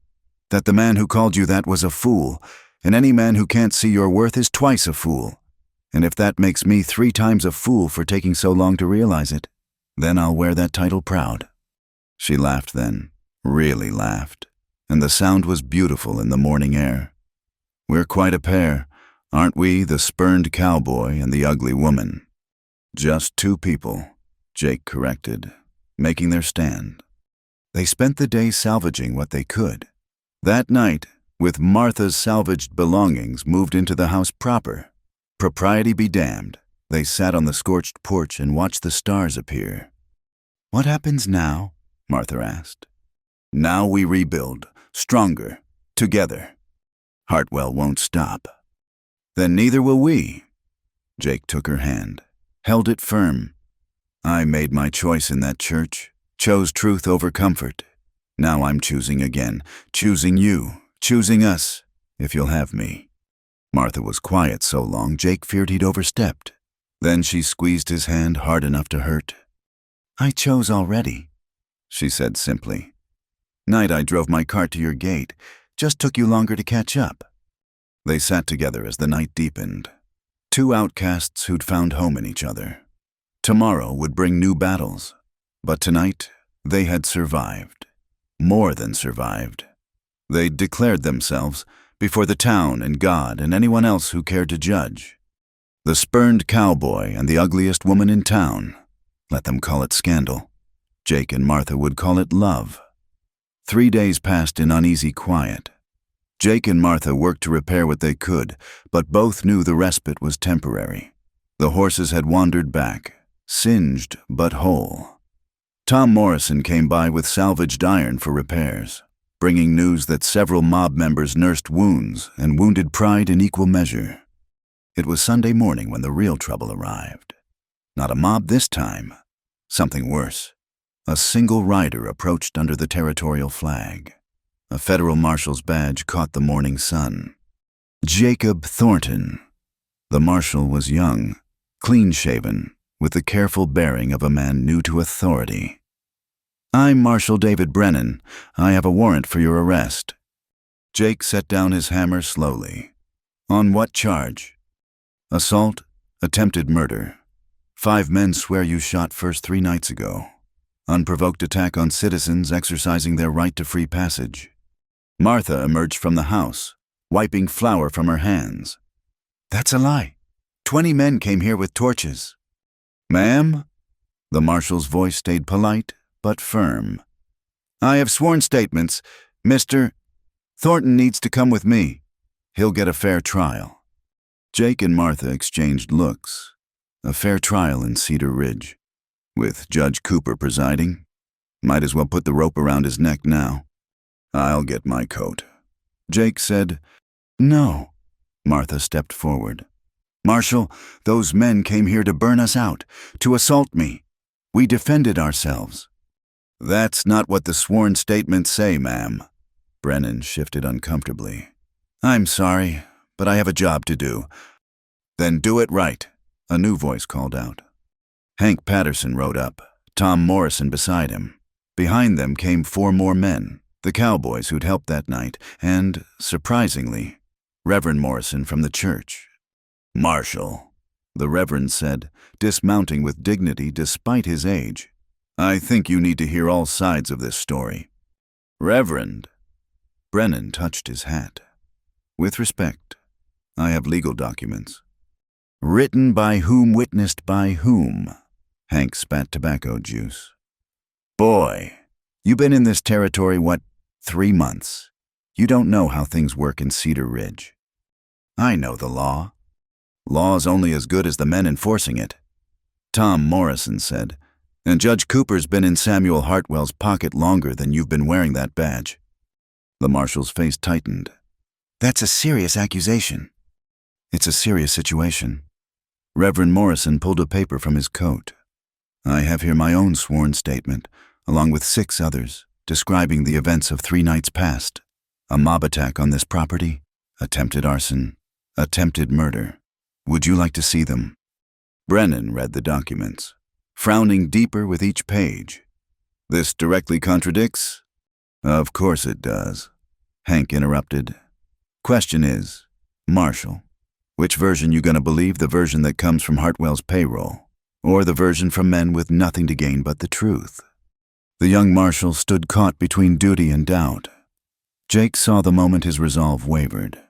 "that the man who called you that was a fool, and any man who can't see your worth is twice a fool. And if that makes me 3 times a fool for taking so long to realize it, then I'll wear that title proud." She laughed then, really laughed, and the sound was beautiful in the morning air. "We're quite a pair, aren't we, the spurned cowboy and the ugly woman?" "Just 2 people," Jake corrected, making their stand. They spent the day salvaging what they could. That night, with Martha's salvaged belongings moved into the house proper, propriety be damned, they sat on the scorched porch and watched the stars appear. "What happens now?" Martha asked. "Now we rebuild, stronger, together. Hartwell won't stop." "Then neither will we." Jake took her hand, held it firm. "I made my choice in that church, chose truth over comfort. Now I'm choosing again, choosing you, choosing us, if you'll have me." Martha was quiet so long Jake feared he'd overstepped. Then she squeezed his hand hard enough to hurt. "I chose already," she said simply. "Night I drove my cart to your gate, just took you longer to catch up." They sat together as the night deepened. Two outcasts who'd found home in each other. Tomorrow would bring new battles, but tonight they had survived. More than survived. They'd declared themselves before the town and God and anyone else who cared to judge. The spurned cowboy and the ugliest woman in town. Let them call it scandal. Jake and Martha would call it love. 3 days passed in uneasy quiet. Jake and Martha worked to repair what they could, but both knew the respite was temporary. The horses had wandered back, singed but whole. Tom Morrison came by with salvaged iron for repairs, bringing news that several mob members nursed wounds and wounded pride in equal measure. It was Sunday morning when the real trouble arrived. Not a mob this time. Something worse. A single rider approached under the territorial flag. A federal marshal's badge caught the morning sun. Jacob Thornton. The marshal was young, clean-shaven, with the careful bearing of a man new to authority. "I'm Marshal David Brennan. I have a warrant for your arrest." Jake set down his hammer slowly. "On what charge?" "Assault, attempted murder. 5 men swear you shot first 3 nights ago. Unprovoked attack on citizens exercising their right to free passage." Martha emerged from the house, wiping flour from her hands. "That's a lie. 20 men came here with torches." "Ma'am?" The marshal's voice stayed polite but firm. "I have sworn statements. Mr. Thornton needs to come with me. He'll get a fair trial." Jake and Martha exchanged looks. A fair trial in Cedar Ridge, with Judge Cooper presiding. Might as well put the rope around his neck now. "I'll get my coat." Jake said, "No." Martha stepped forward. "Marshal, those men came here to burn us out, to assault me. We defended ourselves." "That's not what the sworn statements say, ma'am." Brennan shifted uncomfortably. "I'm sorry, but I have a job to do." "Then do it right," a new voice called out. Hank Patterson rode up, Tom Morrison beside him. Behind them came 4 more men, the cowboys who'd helped that night, and, surprisingly, Reverend Morrison from the church. "Marshal," the Reverend said, dismounting with dignity despite his age, "I think you need to hear all sides of this story." "Reverend." Brennan touched his hat. "With respect, I have legal documents." "Written by whom, witnessed by whom?" Hank spat tobacco juice. "Boy, you been in this territory, what, 3 months? You don't know how things work in Cedar Ridge." "I know the law." "Law's only as good as the men enforcing it," Tom Morrison said, "and Judge Cooper's been in Samuel Hartwell's pocket longer than you've been wearing that badge." The marshal's face tightened. "That's a serious accusation." "It's a serious situation." Reverend Morrison pulled a paper from his coat. "I have here my own sworn statement, along with 6 others, describing the events of 3 nights past. A mob attack on this property, attempted arson, attempted murder. Would you like to see them?" Brennan read the documents, frowning deeper with each page. "This directly contradicts?" "Of course it does," Hank interrupted. "Question is, Marshal, which version you gonna believe, the version that comes from Hartwell's payroll, or the version from men with nothing to gain but the truth?" The young marshal stood caught between duty and doubt. Jake saw the moment his resolve wavered.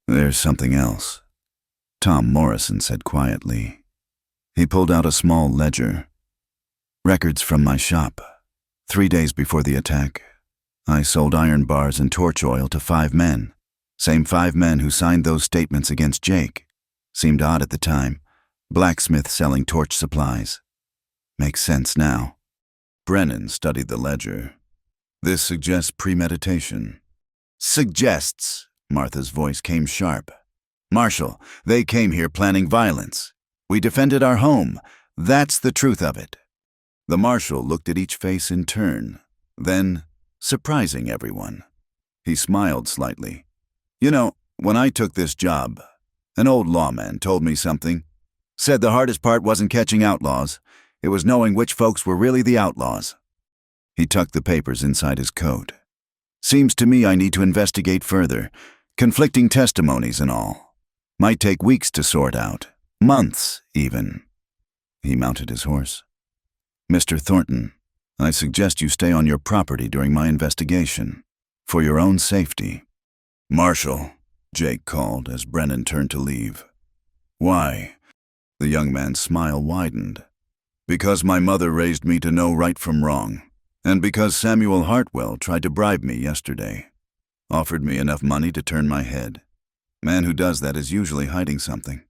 "There's something else," Tom Morrison said quietly. He pulled out a small ledger. "Records from my shop. 3 days before the attack, I sold iron bars and torch oil to 5 men. Same 5 men who signed those statements against Jake. Seemed odd at the time. Blacksmith selling torch supplies. Makes sense now. Brennan studied the ledger. This suggests premeditation. Suggests, Martha's voice came sharp. Marshal, they came here planning violence. We defended our home. That's the truth of it. The marshal looked at each face in turn, then surprising everyone. He smiled slightly. You know, when I took this job, an old lawman told me something. Said the hardest part wasn't catching outlaws. It was knowing which folks were really the outlaws. He tucked the papers inside his coat. Seems to me I need to investigate further. Conflicting testimonies and all. Might take weeks to sort out. Months, even. He mounted his horse. Mr. Thornton, I suggest you stay on your property during my investigation. For your own safety. Marshal, Jake called as Brennan turned to leave. Why? The young man's smile widened. Because my mother raised me to know right from wrong. And because Samuel Hartwell tried to bribe me yesterday. Offered me enough money to turn my head. Man who does that is usually hiding something.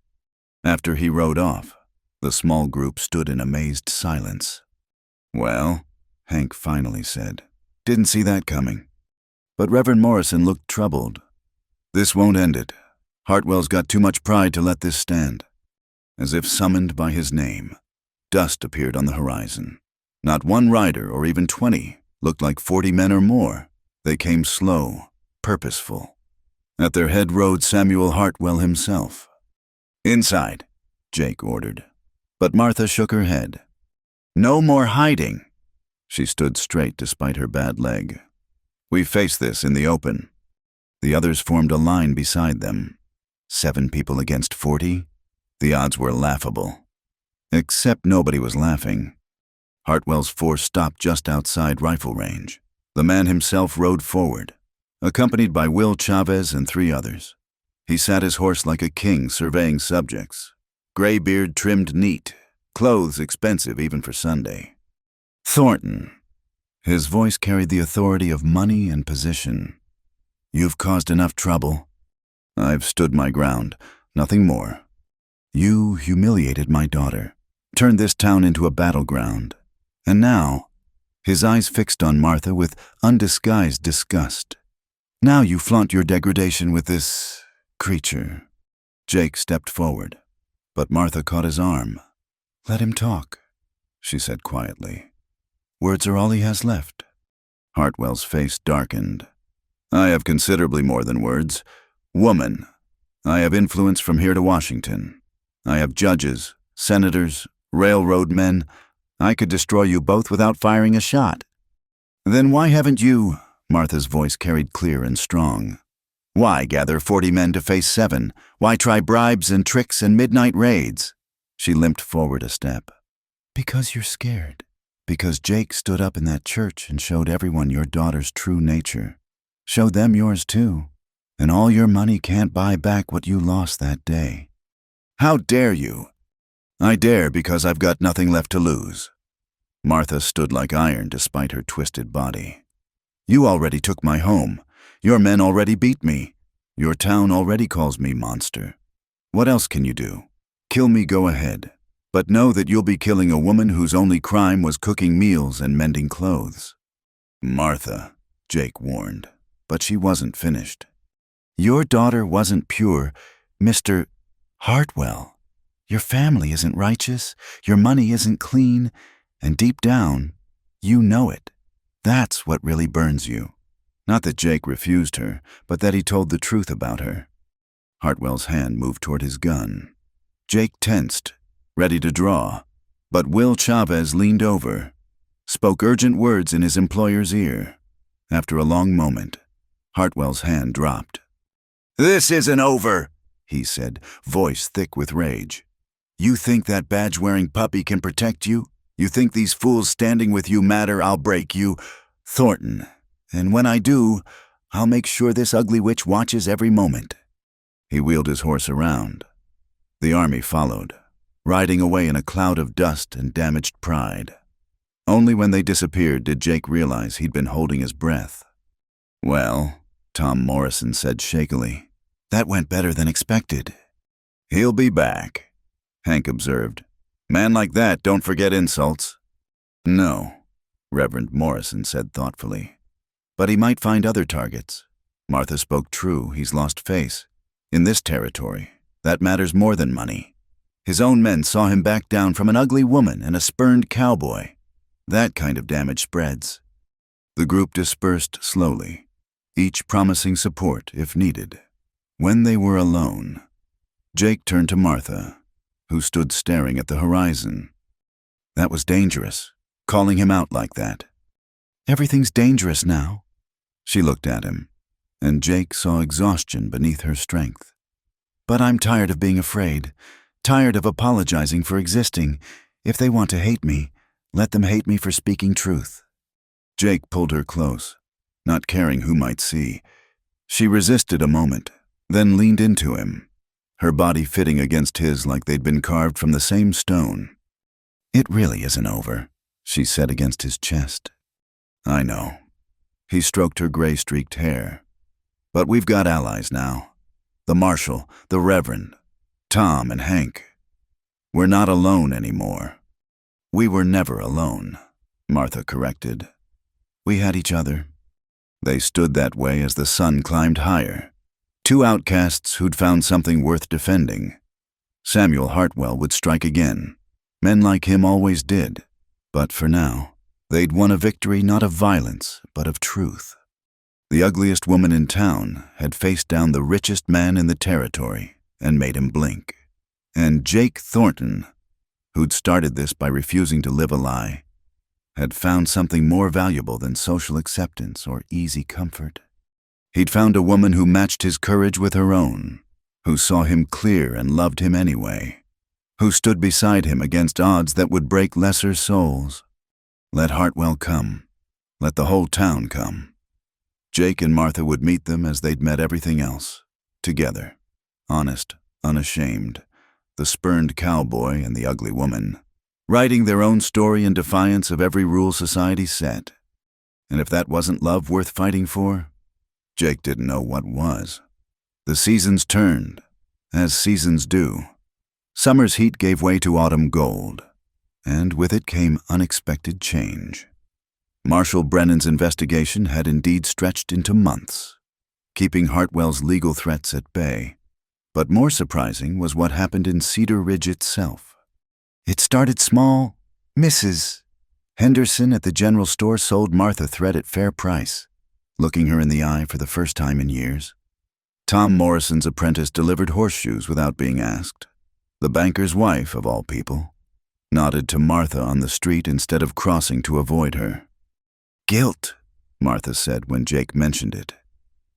After he rode off, the small group stood in amazed silence. Well, Hank finally said. Didn't see that coming. But Reverend Morrison looked troubled. This won't end it. Hartwell's got too much pride to let this stand. As if summoned by his name, dust appeared on the horizon. Not one rider or even 20, looked like 40 men or more. They came slow, purposeful. At their head rode Samuel Hartwell himself. Inside, Jake ordered. But Martha shook her head. No more hiding. She stood straight despite her bad leg. We face this in the open. The others formed a line beside them. 7 people against 40? The odds were laughable. Except nobody was laughing. Hartwell's force stopped just outside rifle range. The man himself rode forward, accompanied by Will Chavez and 3 others. He sat his horse like a king surveying subjects. Gray beard trimmed neat, clothes expensive even for Sunday. Thornton. His voice carried the authority of money and position. You've caused enough trouble. I've stood my ground, nothing more. You humiliated my daughter, turned this town into a battleground. And now, his eyes fixed on Martha with undisguised disgust. Now you flaunt your degradation with this creature. Jake stepped forward, but Martha caught his arm. Let him talk, she said quietly. Words are all he has left. Hartwell's face darkened. I have considerably more than words. Woman. I have influence from here to Washington. I have judges, senators, railroad men. I could destroy you both without firing a shot. Then why haven't you, Martha's voice carried clear and strong. Why gather 40 men to face 7? Why try bribes and tricks and midnight raids? She limped forward a step. Because you're scared. Because Jake stood up in that church and showed everyone your daughter's true nature. Showed them yours too. And all your money can't buy back what you lost that day. How dare you? I dare because I've got nothing left to lose. Martha stood like iron despite her twisted body. You already took my home. Your men already beat me. Your town already calls me monster. What else can you do? Kill me, go ahead. But know that you'll be killing a woman whose only crime was cooking meals and mending clothes. Martha, Jake warned, but she wasn't finished. Your daughter wasn't pure, Mr. Hartwell. Your family isn't righteous, your money isn't clean, and deep down, you know it. That's what really burns you. Not that Jake refused her, but that he told the truth about her. Hartwell's hand moved toward his gun. Jake tensed, ready to draw, but Will Chavez leaned over, spoke urgent words in his employer's ear. After a long moment, Hartwell's hand dropped. This isn't over, he said, voice thick with rage. You think that badge-wearing puppy can protect you? You think these fools standing with you matter? I'll break you, Thornton. And when I do, I'll make sure this ugly witch watches every moment. He wheeled his horse around. The army followed, riding away in a cloud of dust and damaged pride. Only Only when they disappeared did Jake realize he'd been holding his breath. "Well," Tom Morrison said shakily, "that went better than expected." "He'll be back," Hank observed. "Man like that don't forget insults." "No," Reverend Morrison said thoughtfully. "But he might find other targets. Martha spoke true. He's lost face. In this territory, that matters more than money. His own men saw him back down from an ugly woman and a spurned cowboy. That kind of damage spreads." The group dispersed slowly, each promising support if needed. When they were alone, Jake turned to Martha, who stood staring at the horizon. That was dangerous, calling him out like that. "Everything's dangerous now." She looked at him, and Jake saw exhaustion beneath her strength. "But I'm tired of being afraid, tired of apologizing for existing. If they want to hate me, let them hate me for speaking truth." Jake pulled her close, not caring who might see. She resisted a moment, then leaned into him, her body fitting against his like they'd been carved from the same stone. "It really isn't over," she said against his chest. "I know." He stroked her gray-streaked hair. "But we've got allies now. The Marshal, the Reverend, Tom and Hank. We're not alone anymore." "We were never alone," Martha corrected. "We had each other." They stood that way as the sun climbed higher. Two outcasts who'd found something worth defending. Samuel Hartwell would strike again. Men like him always did. But for now, they'd won a victory not of violence, but of truth. The ugliest woman in town had faced down the richest man in the territory and made him blink. And Jake Thornton, who'd started this by refusing to live a lie, had found something more valuable than social acceptance or easy comfort. He'd found a woman who matched his courage with her own, who saw him clear and loved him anyway, who stood beside him against odds that would break lesser souls. Let Hartwell come. Let the whole town come. Jake and Martha would meet them as they'd met everything else, together, honest, unashamed, the spurned cowboy and the ugly woman, writing their own story in defiance of every rule society set. And if that wasn't love worth fighting for, Jake didn't know what was. The seasons turned, as seasons do. Summer's heat gave way to autumn gold, and with it came unexpected change. Marshal Brennan's investigation had indeed stretched into months, keeping Hartwell's legal threats at bay. But more surprising was what happened in Cedar Ridge itself. It started small. Mrs. Henderson at the general store sold Martha thread at fair price, looking her in the eye for the first time in years. Tom Morrison's apprentice delivered horseshoes without being asked. The banker's wife, of all people, nodded to Martha on the street instead of crossing to avoid her. "Guilt," Martha said when Jake mentioned it.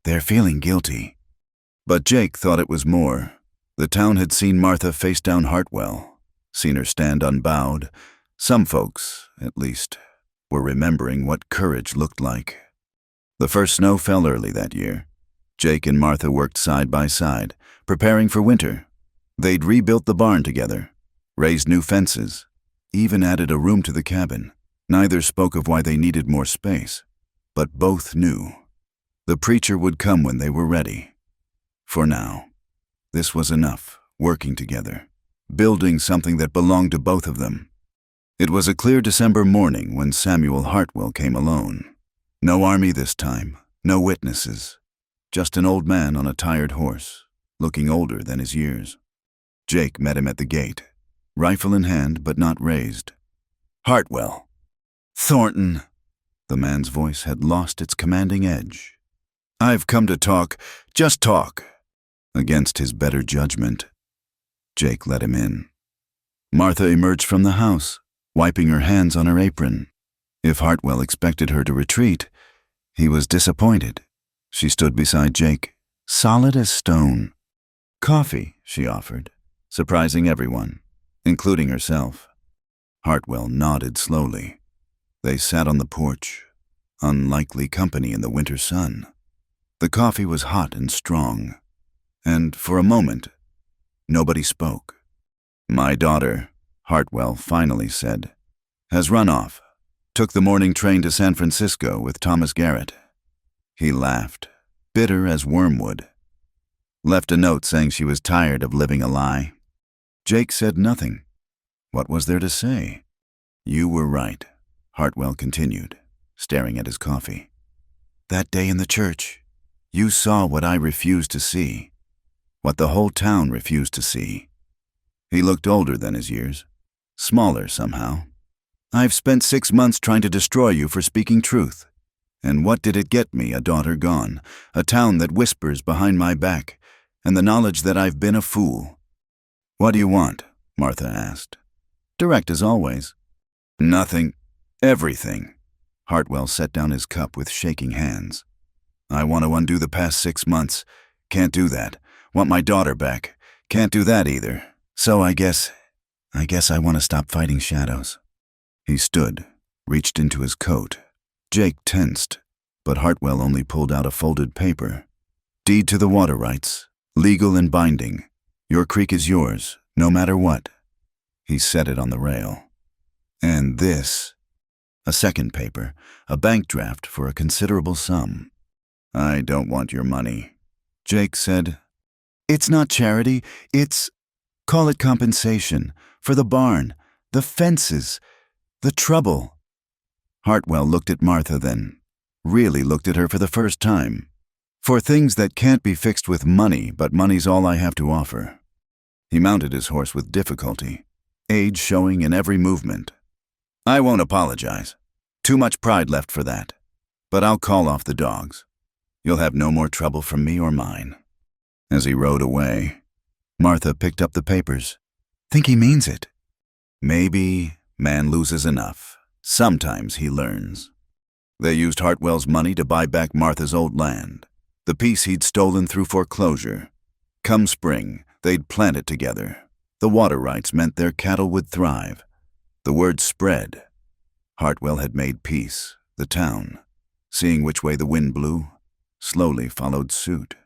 "They're feeling guilty." But Jake thought it was more. The town had seen Martha face down Hartwell, seen her stand unbowed. Some folks, at least, were remembering what courage looked like. The first snow fell early that year. Jake and Martha worked side by side, preparing for winter. They'd rebuilt the barn together, raised new fences, even added a room to the cabin. Neither spoke of why they needed more space, but both knew. The preacher would come when they were ready. For now, this was enough, working together, building something that belonged to both of them. It was a clear December morning when Samuel Hartwell came alone. No army this time, no witnesses, just an old man on a tired horse, looking older than his years. Jake met him at the gate, rifle in hand but not raised. "Hartwell." "Thornton." The man's voice had lost its commanding edge. "I've come to talk, just talk." Against his better judgment, Jake let him in. Martha emerged from the house, wiping her hands on her apron. If Hartwell expected her to retreat, he was disappointed. She stood beside Jake, solid as stone. "Coffee," she offered, surprising everyone, including herself. Hartwell nodded slowly. They sat on the porch, unlikely company in the winter sun. The coffee was hot and strong, and for a moment, nobody spoke. "My daughter," Hartwell finally said, "has run off. Took the morning train to San Francisco with Thomas Garrett. He laughed, bitter as wormwood. Left a note saying she was tired of living a lie. Jake said nothing. What was there to say? You were right, Hartwell continued, staring at his coffee. That day in the church, you saw what I refused to see, what the whole town refused to see. He looked older than his years, smaller somehow. I've spent 6 months trying to destroy you for speaking truth. And what did it get me? A daughter gone, a town that whispers behind my back, and the knowledge that I've been a fool. What do you want? Martha asked. Direct as always. Nothing. Everything. Hartwell set down his cup with shaking hands. I want to undo the past 6 months. Can't do that. Want my daughter back. Can't do that either. So I guess I want to stop fighting shadows. He stood, reached into his coat. Jake tensed, but Hartwell only pulled out a folded paper. Deed to the water rights, legal and binding. Your creek is yours, no matter what. He set it on the rail. And this, a second paper, a bank draft for a considerable sum. I don't want your money. Jake said, It's not charity, call it compensation, for the barn, the fences, the trouble. Hartwell looked at Martha then, really looked at her for the first time. For things that can't be fixed with money, but money's all I have to offer. He mounted his horse with difficulty, age showing in every movement. I won't apologize. Too much pride left for that. But I'll call off the dogs. You'll have no more trouble from me or mine. As he rode away, Martha picked up the papers. Think he means it? Maybe man loses enough. Sometimes he learns. They used Hartwell's money to buy back Martha's old land, the piece he'd stolen through foreclosure. Come spring, they'd plant it together. The water rights meant their cattle would thrive. The word spread. Hartwell had made peace, the town, seeing which way the wind blew, slowly followed suit.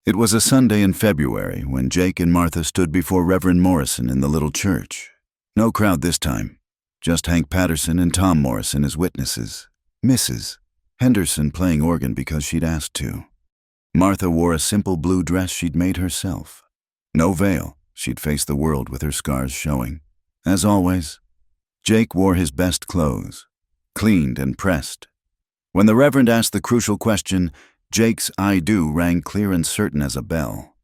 It was a Sunday in February when Jake and Martha stood before Reverend Morrison in the little church. No crowd this time, just Hank Patterson and Tom Morrison as witnesses. Mrs. Henderson playing organ because she'd asked to. Martha wore a simple blue dress she'd made herself. No veil, she'd face the world with her scars showing. As always, Jake wore his best clothes, cleaned and pressed. When the Reverend asked the crucial question, Jake's I do rang clear and certain as a bell.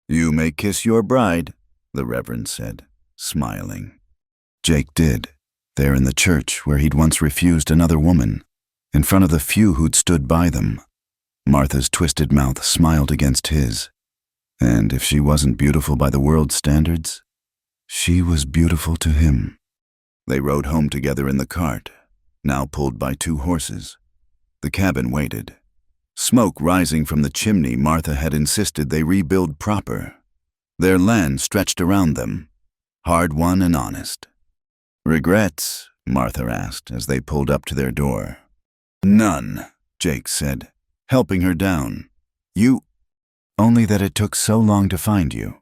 You may kiss your bride, the Reverend said, smiling. Jake did, there in the church where he'd once refused another woman, in front of the few who'd stood by them. Martha's twisted mouth smiled against his, and if she wasn't beautiful by the world's standards, she was beautiful to him. They rode home together in the cart, now pulled by 2 horses. The cabin waited. Smoke rising from the chimney, Martha had insisted they rebuild proper. Their land stretched around them, hard-won and honest. Regrets? Martha asked as they pulled up to their door. None, Jake said, helping her down. Only that it took so long to find you.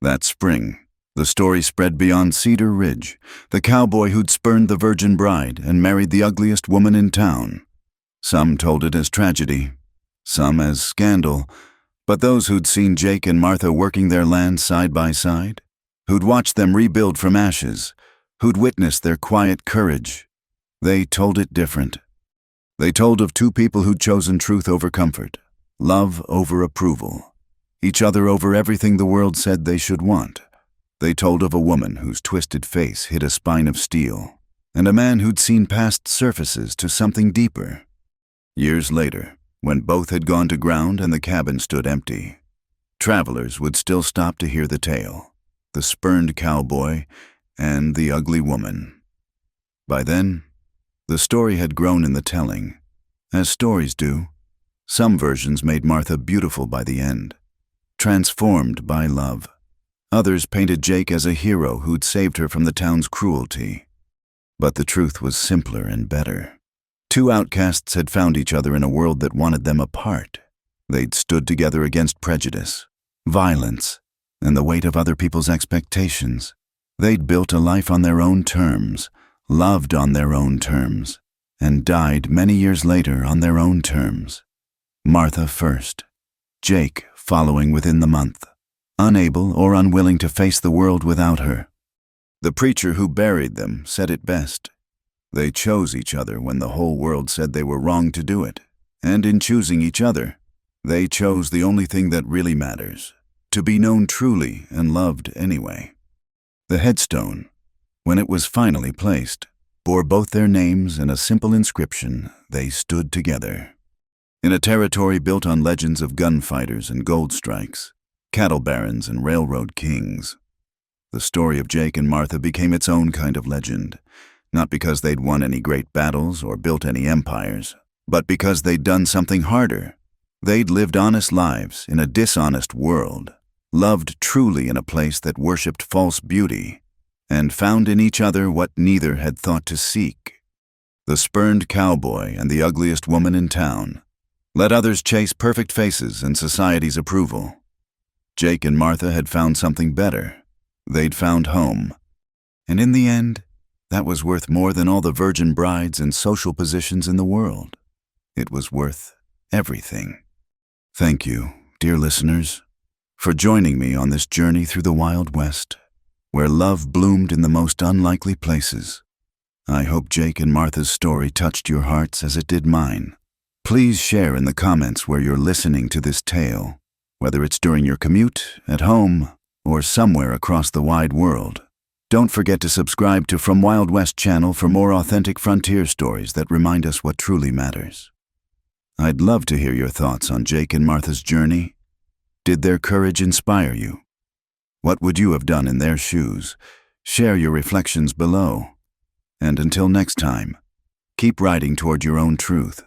That spring, the story spread beyond Cedar Ridge, the cowboy who'd spurned the virgin bride and married the ugliest woman in town. Some told it as tragedy, some as scandal, but those who'd seen Jake and Martha working their land side by side, who'd watched them rebuild from ashes, who'd witnessed their quiet courage, they told it different. They told of 2 people who'd chosen truth over comfort, love over approval, each other over everything the world said they should want. They told of a woman whose twisted face hid a spine of steel, and a man who'd seen past surfaces to something deeper. Years later, when both had gone to ground and the cabin stood empty, travelers would still stop to hear the tale, the spurned cowboy and the ugly woman. By then, the story had grown in the telling, as stories do. Some versions made Martha beautiful by the end, transformed by love. Others painted Jake as a hero who'd saved her from the town's cruelty. But the truth was simpler and better. 2 outcasts had found each other in a world that wanted them apart. They'd stood together against prejudice, violence, and the weight of other people's expectations. They'd built a life on their own terms, loved on their own terms, and died many years later on their own terms. Martha first, Jake following within the month, unable or unwilling to face the world without her. The preacher who buried them said it best. They chose each other when the whole world said they were wrong to do it, and in choosing each other, they chose the only thing that really matters, to be known truly and loved anyway. The headstone, when it was finally placed, bore both their names and a simple inscription, "They stood together." In a territory built on legends of gunfighters and gold strikes, cattle barons and railroad kings, the story of Jake and Martha became its own kind of legend, not because they'd won any great battles or built any empires, but because they'd done something harder. They'd lived honest lives in a dishonest world, loved truly in a place that worshipped false beauty, and found in each other what neither had thought to seek. The spurned cowboy and the ugliest woman in town. Let others chase perfect faces and society's approval. Jake and Martha had found something better. They'd found home. And in the end, that was worth more than all the virgin brides and social positions in the world. It was worth everything. Thank you, dear listeners, for joining me on this journey through the Wild West, where love bloomed in the most unlikely places. I hope Jake and Martha's story touched your hearts as it did mine. Please share in the comments where you're listening to this tale, whether it's during your commute, at home, or somewhere across the wide world. Don't forget to subscribe to From Wild West channel for more authentic frontier stories that remind us what truly matters. I'd love to hear your thoughts on Jake and Martha's journey. Did their courage inspire you? What would you have done in their shoes? Share your reflections below. And until next time, keep riding toward your own truth.